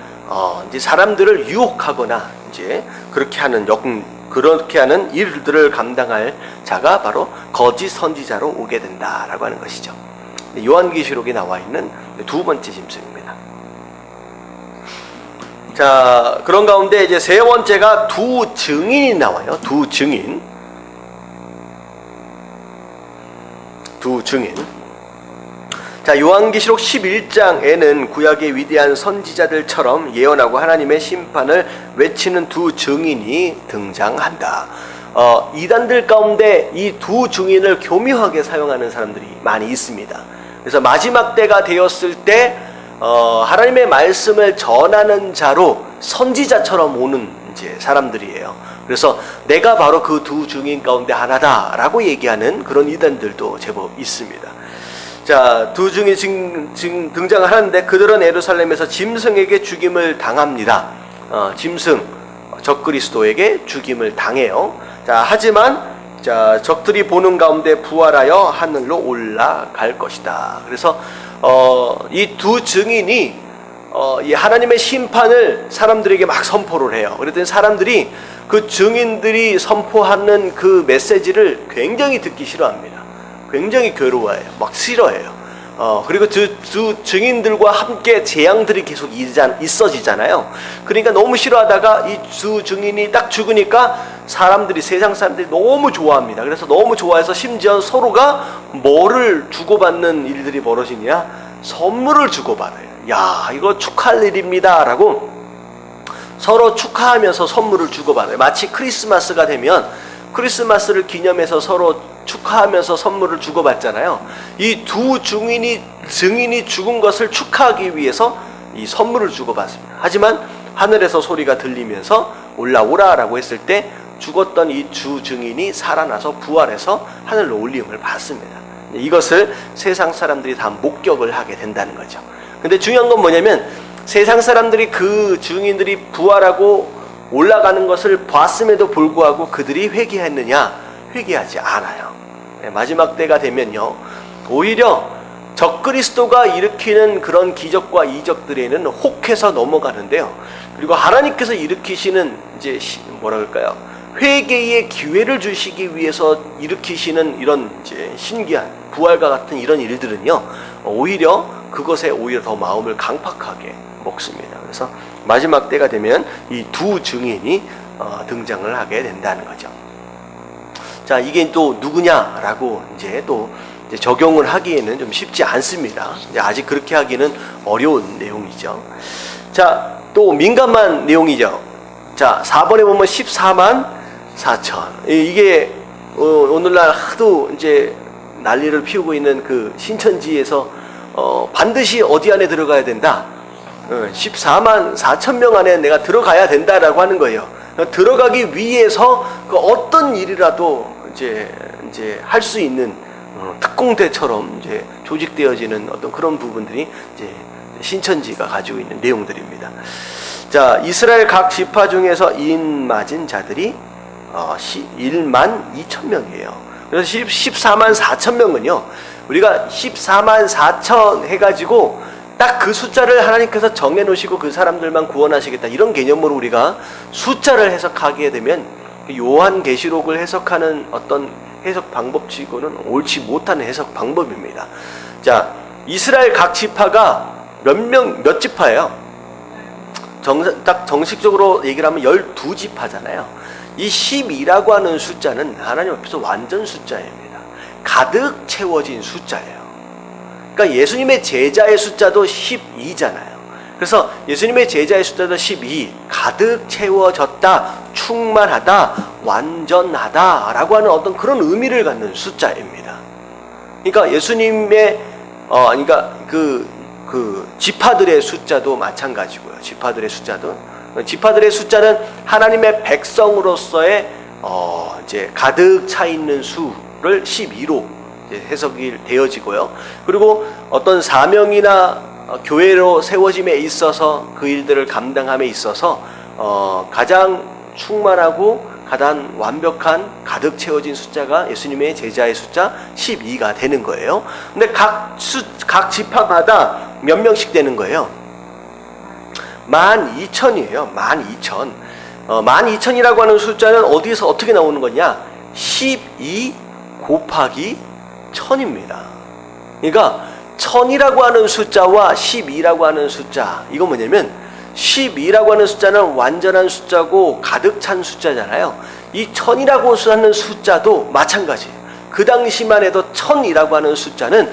[SPEAKER 1] 이제 사람들을 유혹하거나 이제 그렇게 하는 일들을 감당할 자가 바로 거짓 선지자로 오게 된다라고 하는 것이죠. 요한계시록에 나와 있는 두 번째 짐승입니다. 자, 그런 가운데 이제 세 번째가 두 증인이 나와요. 두 증인. 자, 자, 요한계시록 11장에는 구약의 위대한 선지자들처럼 예언하고 하나님의 심판을 외치는 두 증인이 등장한다. 이단들 가운데 이 두 증인을 교묘하게 사용하는 사람들이 많이 있습니다. 그래서 마지막 때가 되었을 때 하나님의 말씀을 전하는 자로 선지자처럼 오는 이제 사람들이에요. 그래서 내가 바로 그 두 증인 가운데 하나다라고 얘기하는 그런 이단들도 제법 있습니다. 자, 두 증인이 등장을 하는데 그들은 예루살렘에서 짐승에게 죽임을 당합니다. 짐승, 적그리스도에게 죽임을 당해요. 자, 하지만 적들이 보는 가운데 부활하여 하늘로 올라갈 것이다. 그래서 이 두 증인이 이 하나님의 심판을 사람들에게 막 선포를 해요. 그랬더니 사람들이 그 증인들이 선포하는 그 메시지를 굉장히 듣기 싫어합니다. 굉장히 괴로워해요. 막 싫어해요. 그리고 두 증인들과 함께 재앙들이 계속 있어지잖아요. 그러니까 너무 싫어하다가 이 두 증인이 딱 죽으니까 세상 사람들이 너무 좋아합니다. 그래서 너무 좋아해서 심지어 서로가 뭐를 주고받는 일들이 벌어지냐? 선물을 주고받아요. 야, 이거 축하할 일입니다 라고 서로 축하하면서 선물을 주고받아요. 마치 크리스마스가 되면 크리스마스를 기념해서 서로 축하하면서 선물을 주고받잖아요. 이 두 증인이 죽은 것을 축하하기 위해서 이 선물을 주고받습니다. 하지만 하늘에서 소리가 들리면서 올라오라라고 했을 때 죽었던 이 두 증인이 살아나서 부활해서 하늘로 올림을 받습니다. 이것을 세상 사람들이 다 목격을 하게 된다는 거죠. 근데 중요한 건 뭐냐면 세상 사람들이 그 증인들이 부활하고 올라가는 것을 봤음에도 불구하고 그들이 회개했느냐? 회개하지 않아요. 마지막 때가 되면요, 오히려 적그리스도가 일으키는 그런 기적과 이적들에는 혹해서 넘어가는데요. 그리고 하나님께서 일으키시는 이제 뭐라 그럴까요? 회개의 기회를 주시기 위해서 일으키시는 이런 이제 신기한 부활과 같은 이런 일들은요, 오히려 그것에 오히려 더 마음을 강팍하게 먹습니다. 그래서 마지막 때가 되면 이 두 증인이 등장을 하게 된다는 거죠. 자, 이게 또 누구냐라고 이제 또 적용을 하기에는 좀 쉽지 않습니다. 아직 그렇게 하기는 어려운 내용이죠. 자, 또 민감한 내용이죠. 자, 4번에 보면 14만 4천. 이게 오늘날 하도 이제 난리를 피우고 있는 그 신천지에서 반드시 어디 안에 들어가야 된다. 14만 4천 명 안에 내가 들어가야 된다라고 하는 거예요. 들어가기 위해서 그 어떤 일이라도 이제 할 수 있는 특공대처럼 이제 조직되어지는 어떤 그런 부분들이 이제 신천지가 가지고 있는 내용들입니다. 자, 이스라엘 각 지파 중에서 인 맞은 자들이 1만 2천 명이에요. 그래서 14만 4천 명은요, 우리가 14만 4천 해가지고 딱 그 숫자를 하나님께서 정해놓으시고 그 사람들만 구원하시겠다, 이런 개념으로 우리가 숫자를 해석하게 되면 요한계시록을 해석하는 어떤 해석 방법치고는 옳지 못한 해석 방법입니다. 자, 이스라엘 각 지파가 몇 지파예요? 딱 정식적으로 얘기를 하면 12지파잖아요. 이 12라고 하는 숫자는 하나님 앞에서 완전 숫자입니다. 가득 채워진 숫자예요. 그러니까 예수님의 제자의 숫자도 12잖아요. 그래서 예수님의 제자의 숫자도 12, 가득 채워졌다, 충만하다, 완전하다 라고 하는 어떤 그런 의미를 갖는 숫자입니다. 그러니까 예수님의 그러니까 그 지파들의 숫자도 마찬가지고요. 지파들의 숫자는 하나님의 백성으로서의 이제 가득 차 있는 수를 12로 해석이 되어지고요. 그리고 어떤 사명이나 교회로 세워짐에 있어서 그 일들을 감당함에 있어서 가장 충만하고 가장 완벽한 가득 채워진 숫자가 예수님의 제자의 숫자 12가 되는 거예요. 근데 각 지파마다 몇 명씩 되는 거예요? 12,000이에요. 12,000. 12,000이라고 하는 숫자는 어디서 어떻게 나오는 거냐? 12 곱하기 1000입니다. 그러니까 1000이라고 하는 숫자와 12라고 하는 숫자, 이건 뭐냐면 12라고 하는 숫자는 완전한 숫자고 가득 찬 숫자잖아요. 이 1000이라고 하는 숫자도 마찬가지예요. 그 당시만 해도 1000이라고 하는 숫자는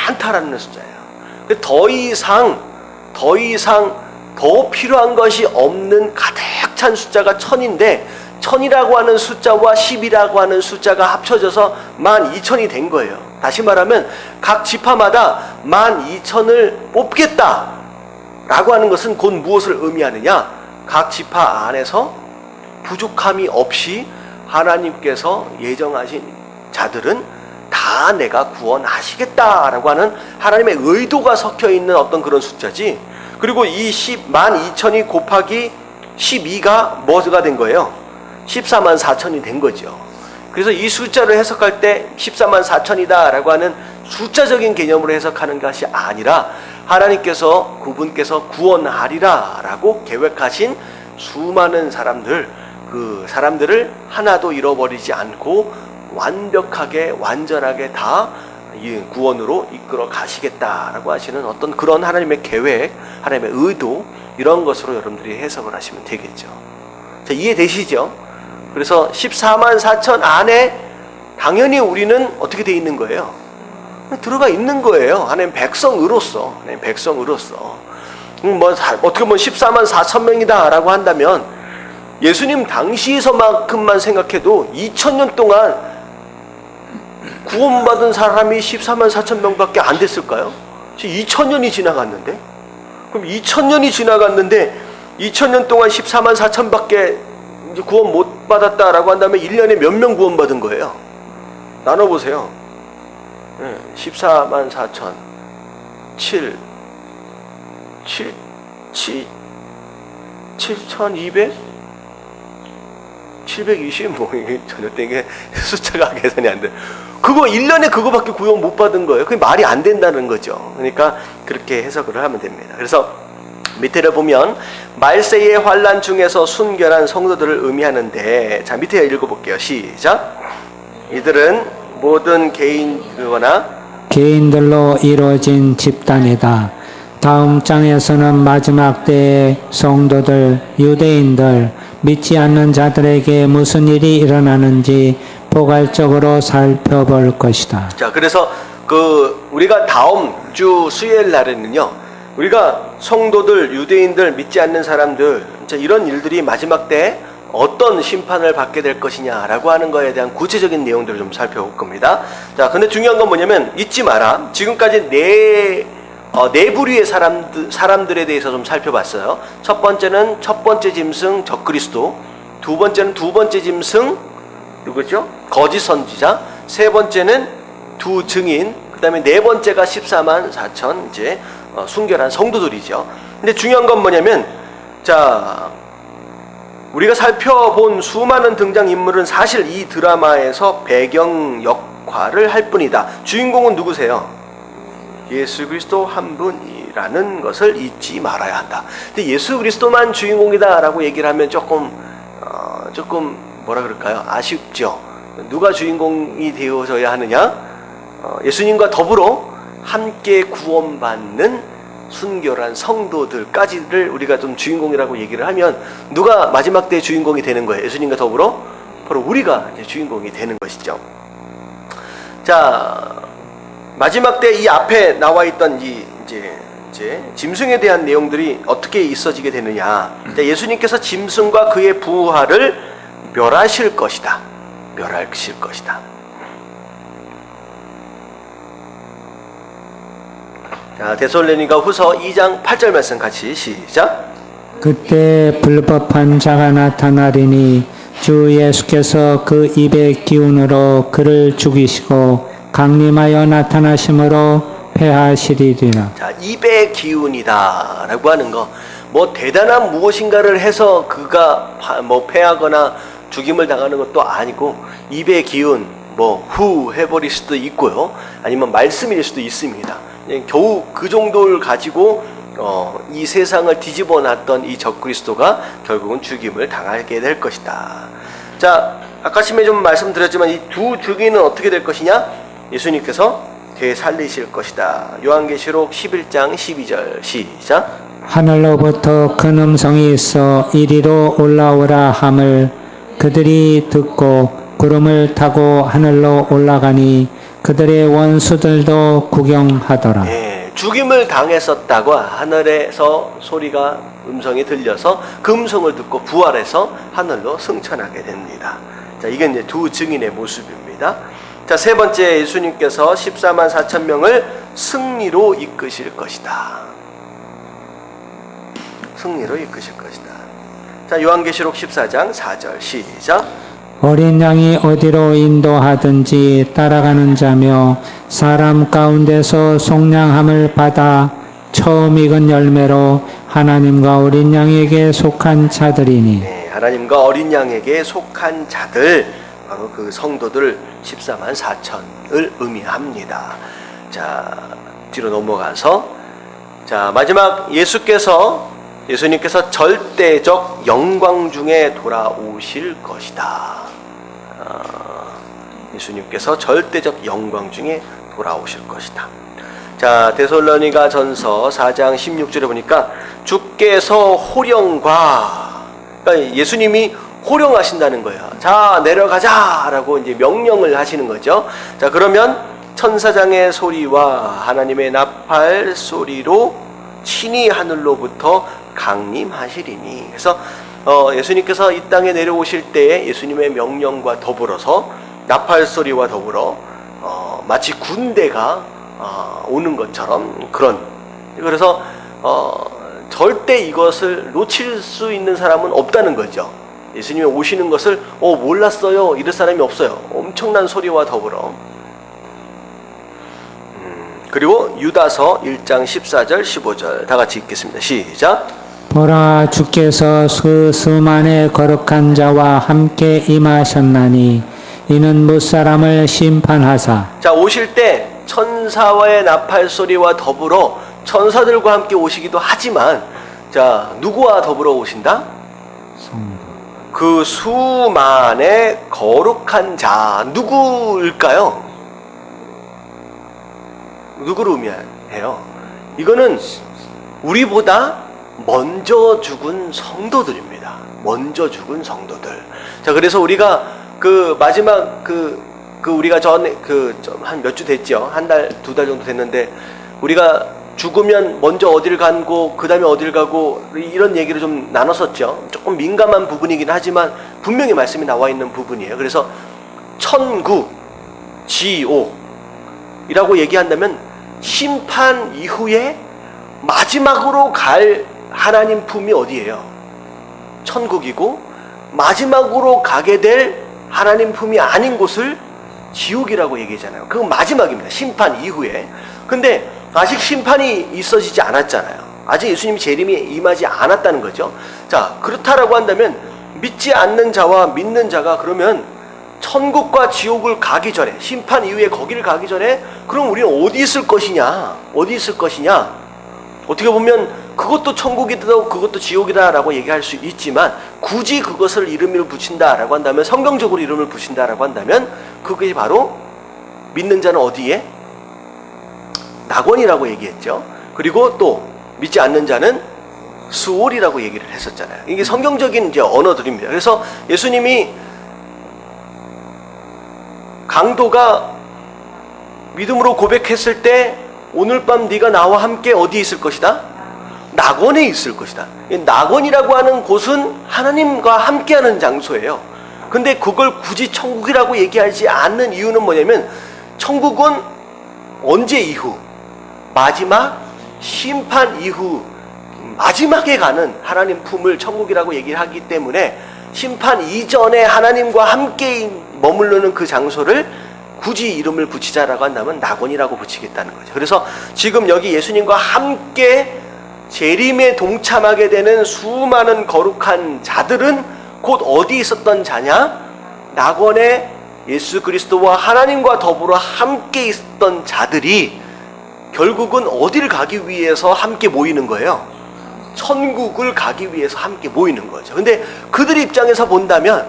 [SPEAKER 1] 많다라는 숫자예요. 더 이상 더 필요한 것이 없는 가득 찬 숫자가 1000인데 1000이라고 하는 숫자와 10이라고 하는 숫자가 합쳐져서 12000이 된 거예요. 다시 말하면 각 지파마다 12000을 뽑겠다라고 하는 것은 곧 무엇을 의미하느냐? 각 지파 안에서 부족함이 없이 하나님께서 예정하신 자들은 다 내가 구원하시겠다라고 하는 하나님의 의도가 섞여 있는 어떤 그런 숫자지. 그리고 이 12000이 곱하기 12가 뭐가 된 거예요? 144,000이 된 거죠. 그래서 이 숫자를 해석할 때 144,000이다 라고 하는 숫자적인 개념으로 해석하는 것이 아니라 하나님께서 그분께서 구원하리라 라고 계획하신 수많은 사람들, 그 사람들을 하나도 잃어버리지 않고 완벽하게 완전하게 다 구원으로 이끌어 가시겠다라고 하시는 어떤 그런 하나님의 계획, 하나님의 의도, 이런 것으로 여러분들이 해석을 하시면 되겠죠. 자, 이해되시죠? 그래서 144,000 안에 당연히 우리는 어떻게 돼 있는 거예요? 들어가 있는 거예요. 하나님 백성으로서. 뭐 어떻게 보면 144,000명이다 라고 한다면 예수님 당시에서만큼만 생각해도 2000년 동안 구원받은 사람이 144,000명밖에 안 됐을까요? 2000년이 지나갔는데? 그럼 2000년이 지나갔는데 2000년 동안 144,000밖에 이제 구원 못 받았다라고 한다면 1년에 몇 명 구원받은 거예요? 나눠보세요. 144,000 7,200 720 뭐 이게 전혀 땡게 숫자가 계산이 안 돼. 그거 1년에 그거밖에 구원 못 받은 거예요. 그게 말이 안 된다는 거죠. 그러니까 그렇게 해석을 하면 됩니다. 그래서 밑에를 보면 말세의 환난 중에서 순결한 성도들을 의미하는데, 자 밑에 읽어볼게요. 시작. 이들은 모든
[SPEAKER 2] 개인들로 이루어진 집단이다. 다음 장에서는 마지막 때의 성도들, 유대인들, 믿지 않는 자들에게 무슨 일이 일어나는지 포괄적으로 살펴볼 것이다.
[SPEAKER 1] 자, 그래서 우리가 다음 주 수요일 날에는요, 우리가 성도들, 유대인들, 믿지 않는 사람들, 이런 일들이 마지막 때 어떤 심판을 받게 될 것이냐라고 하는 거에 대한 구체적인 내용들을 좀 살펴볼 겁니다. 자, 근데 중요한 건 뭐냐면 잊지 마라. 지금까지 네 부류의 사람들에 대해서 좀 살펴봤어요. 첫 번째는 첫 번째 짐승 적그리스도, 두 번째는 두 번째 짐승 누구죠? 거짓 선지자, 세 번째는 두 증인, 그 다음에 네 번째가 144,000 이제 순결한 성도들이죠. 근데 중요한 건 뭐냐면, 자, 우리가 살펴본 수많은 등장인물은 사실 이 드라마에서 배경 역할을 할 뿐이다. 주인공은 누구세요? 예수 그리스도 한 분이라는 것을 잊지 말아야 한다. 근데 예수 그리스도만 주인공이다라고 얘기를 하면 조금 뭐라 그럴까요? 아쉽죠. 누가 주인공이 되어져야 하느냐? 예수님과 더불어 함께 구원받는 순결한 성도들까지를 우리가 좀 주인공이라고 얘기를 하면 누가 마지막 때 주인공이 되는 거예요? 예수님과 더불어 바로 우리가 이제 주인공이 되는 것이죠. 자, 마지막 때 이 앞에 나와 있던 이제 짐승에 대한 내용들이 어떻게 있어지게 되느냐? 자, 예수님께서 짐승과 그의 부하를 멸하실 것이다. 자, 데살로니가 후서 2장 8절 말씀 같이 시작.
[SPEAKER 2] 그때 불법한 자가 나타나리니 주 예수께서 그 입의 기운으로 그를 죽이시고 강림하여 나타나심으로 패하시리라.
[SPEAKER 1] 자, 입의 기운이다 라고 하는 거, 뭐 대단한 무엇인가를 해서 그가 뭐 패하거나 죽임을 당하는 것도 아니고, 입의 기운, 뭐 후 해버릴 수도 있고요, 아니면 말씀일 수도 있습니다. 겨우 그 정도를 가지고 이 세상을 뒤집어 놨던 이 적그리스도가 결국은 죽임을 당하게 될 것이다. 자, 아까 처음에 좀 말씀드렸지만 이 두 증인은 어떻게 될 것이냐? 예수님께서 되살리실 것이다. 요한계시록 11장 12절 시작.
[SPEAKER 2] 하늘로부터 큰 음성이 있어 이리로 올라오라 함을 그들이 듣고 구름을 타고 하늘로 올라가니 그들의 원수들도 구경하더라.
[SPEAKER 1] 예, 죽임을 당했었다고 하늘에서 소리가 음성이 들려서 그 음성을 듣고 부활해서 하늘로 승천하게 됩니다. 자, 이게 이제 두 증인의 모습입니다. 자, 세 번째, 예수님께서 14만 4천 명을 승리로 이끄실 것이다. 승리로 이끄실 것이다. 자, 요한계시록 14장 4절 시작.
[SPEAKER 2] 어린 양이 어디로 인도하든지 따라가는 자며 사람 가운데서 속량함을 받아 처음 익은 열매로 하나님과 어린 양에게 속한 자들이니.
[SPEAKER 1] 네, 하나님과 어린 양에게 속한 자들, 바로 그 성도들 14만 4천을 의미합니다. 자, 뒤로 넘어가서, 자, 마지막 예수님께서 절대적 영광 중에 돌아오실 것이다. 예수님께서 절대적 영광 중에 돌아오실 것이다. 자, 데살로니가 전서 4장 16절에 보니까 주께서 호령과, 그러니까 예수님이 호령하신다는 거예요. 자, 내려가자! 라고 이제 명령을 하시는 거죠. 자, 그러면 천사장의 소리와 하나님의 나팔 소리로 친히 하늘로부터 강림하시리니. 그래서 예수님께서 이 땅에 내려오실 때에 예수님의 명령과 더불어서 나팔 소리와 더불어 마치 군대가 오는 것처럼 그런. 그래서 절대 이것을 놓칠 수 있는 사람은 없다는 거죠. 예수님이 오시는 것을 몰랐어요 이럴 사람이 없어요. 엄청난 소리와 더불어. 그리고 유다서 1장 14절 15절 다 같이 읽겠습니다. 시작.
[SPEAKER 2] 보라, 주께서 그 수만의 거룩한 자와 함께 임하셨나니 이는 무사람을 심판하사.
[SPEAKER 1] 자, 오실 때 천사와의 나팔 소리와 더불어 천사들과 함께 오시기도 하지만, 자, 누구와 더불어 오신다? 그 수만의 거룩한 자, 누구일까요? 누구를 의미해요? 이거는 우리보다 먼저 죽은 성도들입니다. 먼저 죽은 성도들. 자, 그래서 우리가 그 마지막 우리가 전에 한 몇 주 됐죠? 한 달, 두 달 정도 됐는데, 우리가 죽으면 먼저 어디를 가고 그 다음에 어디를 가고 이런 얘기를 좀 나눴었죠. 조금 민감한 부분이긴 하지만 분명히 말씀이 나와 있는 부분이에요. 그래서 천국, 지옥이라고 얘기한다면 심판 이후에 마지막으로 갈 하나님 품이 어디예요? 천국이고, 마지막으로 가게 될 하나님 품이 아닌 곳을 지옥이라고 얘기하잖아요. 그건 마지막입니다. 심판 이후에. 근데 아직 심판이 있어지지 않았잖아요. 아직 예수님이 재림이 임하지 않았다는 거죠. 자, 그렇다라고 한다면 믿지 않는 자와 믿는 자가 그러면 천국과 지옥을 가기 전에, 심판 이후에 거기를 가기 전에 그럼 우리는 어디 있을 것이냐? 어디 있을 것이냐? 어떻게 보면 그것도 천국이다, 그것도 지옥이다라고 얘기할 수 있지만, 굳이 그것을 이름을 붙인다라고 한다면, 성경적으로 이름을 붙인다라고 한다면 그것이 바로 믿는 자는 어디에? 낙원이라고 얘기했죠. 그리고 또 믿지 않는 자는 수올이라고 얘기를 했었잖아요. 이게 성경적인 이제 언어들입니다. 그래서 예수님이 강도가 믿음으로 고백했을 때 오늘 밤 네가 나와 함께 어디 있을 것이다? 낙원에 있을 것이다. 낙원이라고 하는 곳은 하나님과 함께하는 장소예요. 근데 그걸 굳이 천국이라고 얘기하지 않는 이유는 뭐냐면, 천국은 언제 이후? 마지막 심판 이후 마지막에 가는 하나님 품을 천국이라고 얘기를 하기 때문에, 심판 이전에 하나님과 함께 머무르는 그 장소를 굳이 이름을 붙이자라고 한다면 낙원이라고 붙이겠다는 거죠. 그래서 지금 여기 예수님과 함께 재림에 동참하게 되는 수많은 거룩한 자들은 곧 어디 있었던 자냐? 낙원에 예수 그리스도와 하나님과 더불어 함께 있었던 자들이 결국은 어디를 가기 위해서 함께 모이는 거예요? 천국을 가기 위해서 함께 모이는 거죠. 근데 그들 입장에서 본다면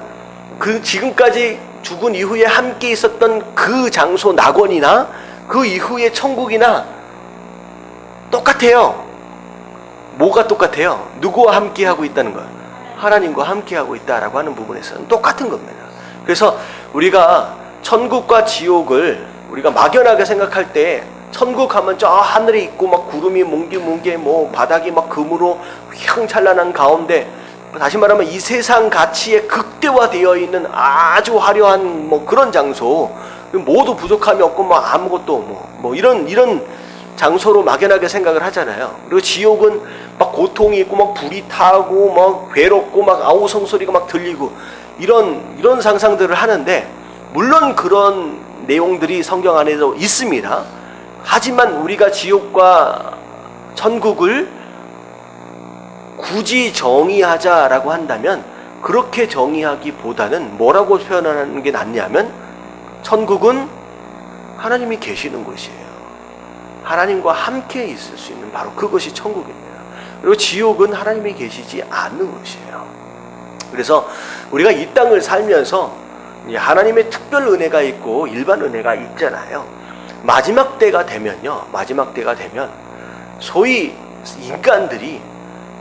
[SPEAKER 1] 그 지금까지 죽은 이후에 함께 있었던 그 장소 낙원이나 그 이후의 천국이나 똑같아요. 뭐가 똑같아요? 누구와 함께 하고 있다는 거예요? 하나님과 함께 하고 있다라고 하는 부분에서는 똑같은 겁니다. 그래서 우리가 천국과 지옥을 우리가 막연하게 생각할 때 천국 하면 저 하늘에 있고 막 구름이 뭉게뭉게 뭐 바닥이 막 금으로 휘황찬란한 가운데, 다시 말하면 이 세상 가치에 극대화되어 있는 아주 화려한 뭐 그런 장소, 모두 부족함이 없고 뭐 아무것도 뭐 이런 장소로 막연하게 생각을 하잖아요. 그리고 지옥은 막 고통이 있고 막 불이 타고 막 괴롭고 막 아우성 소리가 막 들리고 이런 상상들을 하는데, 물론 그런 내용들이 성경 안에도 있습니다. 하지만 우리가 지옥과 천국을 굳이 정의하자라고 한다면 그렇게 정의하기보다는 뭐라고 표현하는 게 낫냐면, 천국은 하나님이 계시는 곳이에요. 하나님과 함께 있을 수 있는 바로 그것이 천국입니다. 그리고 지옥은 하나님이 계시지 않는 곳이에요. 그래서 우리가 이 땅을 살면서 하나님의 특별 은혜가 있고 일반 은혜가 있잖아요. 마지막 때가 되면 소위 인간들이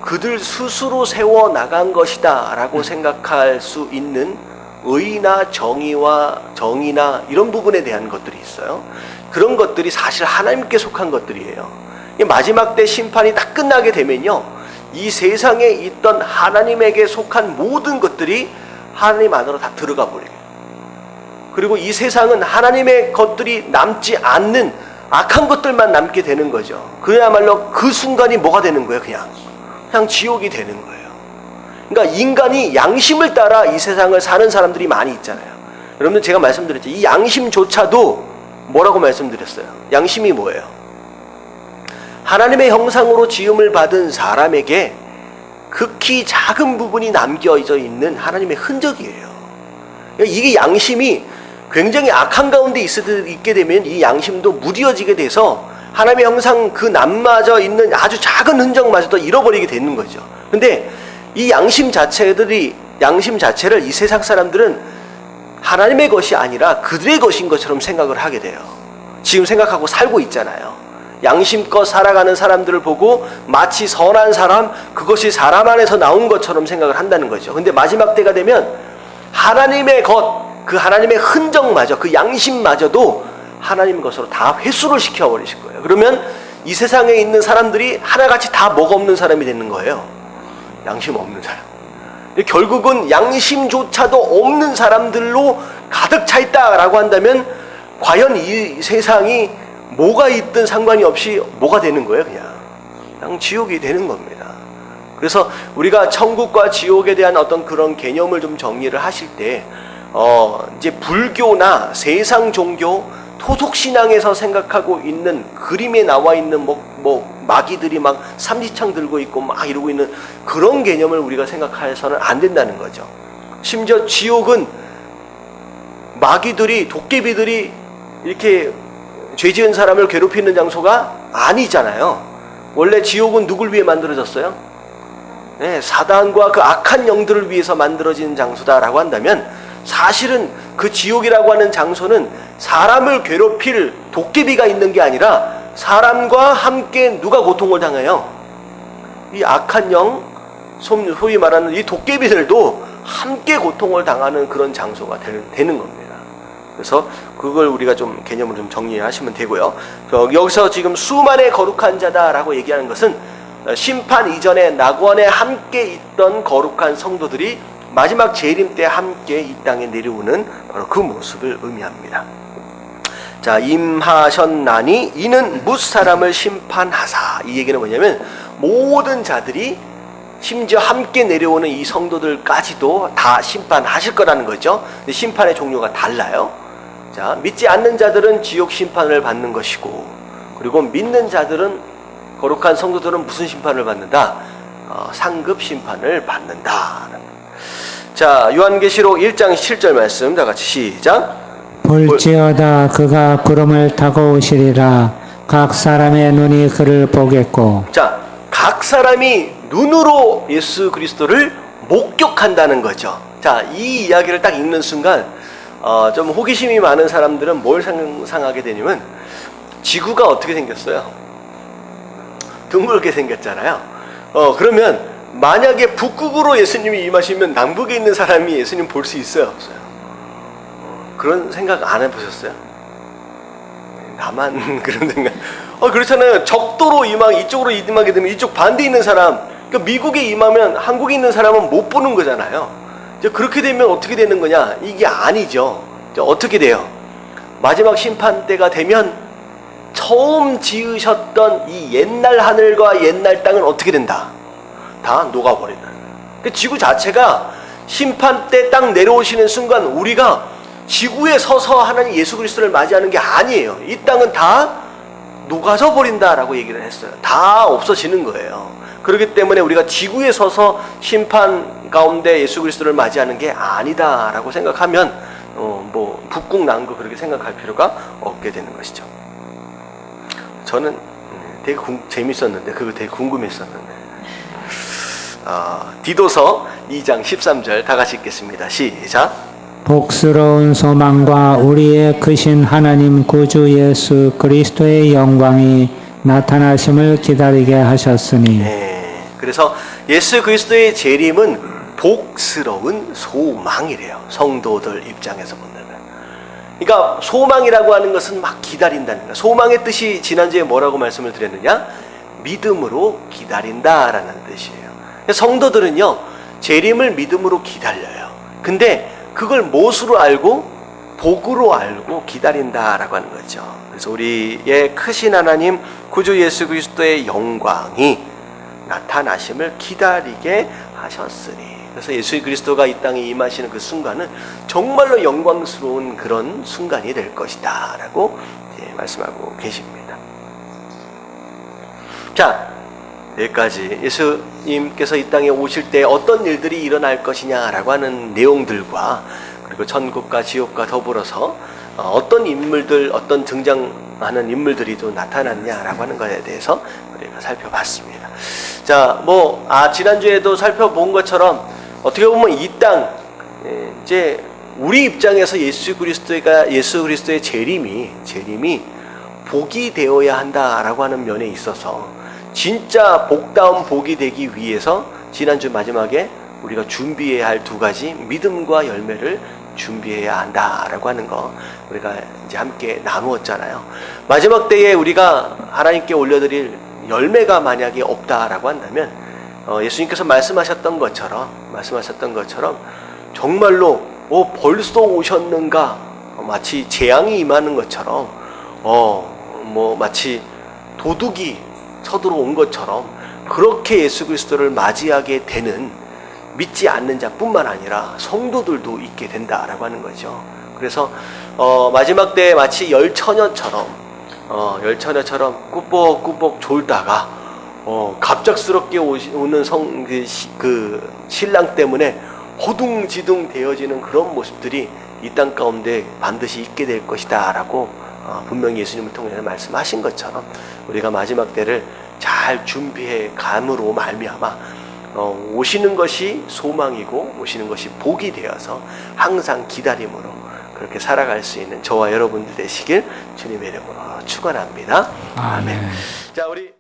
[SPEAKER 1] 그들 스스로 세워 나간 것이다 라고 생각할 수 있는 의나 정의나 이런 부분에 대한 것들이 있어요. 그런 것들이 사실 하나님께 속한 것들이에요. 마지막 때 심판이 딱 끝나게 되면요, 이 세상에 있던 하나님에게 속한 모든 것들이 하나님 안으로 다 들어가 버려요. 그리고 이 세상은 하나님의 것들이 남지 않는 악한 것들만 남게 되는 거죠. 그야말로 그 순간이 뭐가 되는 거예요? 그냥 지옥이 되는 거예요. 그러니까 인간이 양심을 따라 이 세상을 사는 사람들이 많이 있잖아요. 여러분들, 제가 말씀드렸죠. 이 양심조차도 뭐라고 말씀드렸어요? 양심이 뭐예요? 하나님의 형상으로 지음을 받은 사람에게 극히 작은 부분이 남겨져 있는 하나님의 흔적이에요. 이게 양심이 굉장히 악한 가운데 있게 되면 이 양심도 무뎌지게 돼서 하나님의 형상 그 남마저 있는 아주 작은 흔적마저도 잃어버리게 되는 거죠. 근데 이 양심 자체를 이 세상 사람들은 하나님의 것이 아니라 그들의 것인 것처럼 생각을 하게 돼요. 지금 생각하고 살고 있잖아요. 양심껏 살아가는 사람들을 보고 마치 선한 사람, 그것이 사람 안에서 나온 것처럼 생각을 한다는 거죠. 근데 마지막 때가 되면 하나님의 것, 그 하나님의 흔적마저, 그 양심마저도 하나님 것으로 다 회수를 시켜버리실 거예요. 그러면 이 세상에 있는 사람들이 하나같이 다 뭐가 없는 사람이 되는 거예요? 양심 없는 사람. 결국은 양심조차도 없는 사람들로 가득 차 있다라고 한다면 과연 이 세상이 뭐가 있든 상관이 없이 뭐가 되는 거예요? 그냥 지옥이 되는 겁니다. 그래서 우리가 천국과 지옥에 대한 어떤 그런 개념을 좀 정리를 하실 때 이제 불교나 세상 종교, 토속신앙에서 생각하고 있는 그림에 나와 있는 마귀들이 막 삼지창 들고 있고 막 이러고 있는 그런 개념을 우리가 생각해서는 안 된다는 거죠. 심지어 지옥은 마귀들이, 도깨비들이 이렇게 죄 지은 사람을 괴롭히는 장소가 아니잖아요. 원래 지옥은 누굴 위해 만들어졌어요? 네, 사단과 그 악한 영들을 위해서 만들어진 장소다라고 한다면, 사실은 그 지옥이라고 하는 장소는 사람을 괴롭힐 도깨비가 있는 게 아니라 사람과 함께 누가 고통을 당해요? 이 악한 영, 소위 말하는 이 도깨비들도 함께 고통을 당하는 그런 장소가 되는 겁니다. 그래서 그걸 우리가 좀 개념을 좀 정리하시면 되고요. 여기서 지금 수만의 거룩한 자다라고 얘기하는 것은 심판 이전에 낙원에 함께 있던 거룩한 성도들이 마지막 재림 때 함께 이 땅에 내려오는 바로 그 모습을 의미합니다. 자, 임하셨나니 이는 뭇사람을 심판하사. 이 얘기는 뭐냐면 모든 자들이, 심지어 함께 내려오는 이 성도들까지도 다 심판하실 거라는 거죠. 근데 심판의 종류가 달라요. 자, 믿지 않는 자들은 지옥 심판을 받는 것이고, 그리고 믿는 자들은, 거룩한 성도들은 무슨 심판을 받는다? 상급 심판을 받는다. 자, 요한계시록 1장 7절 말씀 다 같이 시작.
[SPEAKER 2] 볼지어다 그가 구름을 타고 오시리라. 각 사람의 눈이 그를 보겠고.
[SPEAKER 1] 자, 각 사람이 눈으로 예수 그리스도를 목격한다는 거죠. 자, 이 이야기를 딱 읽는 순간 좀 호기심이 많은 사람들은 뭘 상상하게 되냐면, 지구가 어떻게 생겼어요? 둥글게 생겼잖아요. 그러면 만약에 북극으로 예수님이 임하시면 남극에 있는 사람이 예수님 볼 수 있어요, 없어요? 그런 생각 안 해보셨어요? 나만 그런 생각. 그렇잖아요. 적도로 이쪽으로 임하게 되면 이쪽 반대 있는 사람, 그러니까 미국에 임하면 한국에 있는 사람은 못 보는 거잖아요. 이제 그렇게 되면 어떻게 되는 거냐? 이게 아니죠. 이제 어떻게 돼요? 마지막 심판 때가 되면 처음 지으셨던 이 옛날 하늘과 옛날 땅은 어떻게 된다? 다 녹아버린다. 그 지구 자체가 심판 때 딱 내려오시는 순간 우리가 지구에 서서 하나님 예수 그리스도를 맞이하는 게 아니에요. 이 땅은 다 녹아져 버린다라고 얘기를 했어요. 다 없어지는 거예요. 그렇기 때문에 우리가 지구에 서서 심판 가운데 예수 그리스도를 맞이하는 게 아니다라고 생각하면 북극 남극 그렇게 생각할 필요가 없게 되는 것이죠. 저는 되게 재밌었는데 그거 되게 궁금했었는데 디도서 2장 13절 다 같이 읽겠습니다. 시작.
[SPEAKER 2] 복스러운 소망과 우리의 크신 하나님 구주 예수 그리스도의 영광이 나타나심을 기다리게 하셨으니.
[SPEAKER 1] 네, 그래서 예수 그리스도의 재림은 복스러운 소망이래요. 성도들 입장에서 본다면. 그러니까 소망이라고 하는 것은 막 기다린다는 거예요. 소망의 뜻이 지난주에 뭐라고 말씀을 드렸느냐? 믿음으로 기다린다라는 뜻이에요. 성도들은요, 재림을 믿음으로 기다려요. 근데 그걸 무엇으로 알고? 복으로 알고 기다린다라고 하는 거죠. 그래서 우리의 크신 하나님 구주 예수 그리스도의 영광이 나타나심을 기다리게 하셨으니. 그래서 예수 그리스도가 이 땅에 임하시는 그 순간은 정말로 영광스러운 그런 순간이 될 것이다 라고 말씀하고 계십니다. 자, 여기까지 예수님께서 이 땅에 오실 때 어떤 일들이 일어날 것이냐라고 하는 내용들과 그리고 천국과 지옥과 더불어서 어떤 인물들, 어떤 등장하는 인물들이 또 나타났냐라고 하는 것에 대해서 우리가 살펴봤습니다. 자, 지난주에도 살펴본 것처럼 어떻게 보면 이 땅, 이제 우리 입장에서 예수 그리스도의 재림이 복이 되어야 한다라고 하는 면에 있어서 진짜 복다운 복이 되기 위해서 지난주 마지막에 우리가 준비해야 할 두 가지 믿음과 열매를 준비해야 한다라고 하는 거 우리가 이제 함께 나누었잖아요. 마지막 때에 우리가 하나님께 올려드릴 열매가 만약에 없다라고 한다면 예수님께서 말씀하셨던 것처럼 정말로 벌써 오셨는가 마치 재앙이 임하는 것처럼 마치 도둑이 쳐들어온 것처럼 그렇게 예수 그리스도를 맞이하게 되는 믿지 않는 자뿐만 아니라 성도들도 있게 된다라고 하는 거죠. 그래서 마지막 때 마치 열처녀처럼 꾸벅꾸벅 졸다가 갑작스럽게 오는 그 신랑 때문에 허둥지둥 되어지는 그런 모습들이 이 땅 가운데 반드시 있게 될 것이다 라고 분명히 예수님을 통해서 말씀하신 것처럼 우리가 마지막 때를 잘 준비해 감으로 말미암아 오시는 것이 소망이고 오시는 것이 복이 되어서 항상 기다림으로 그렇게 살아갈 수 있는 저와 여러분들 되시길 주님의 이름으로 축원합니다. 아멘. 자, 우리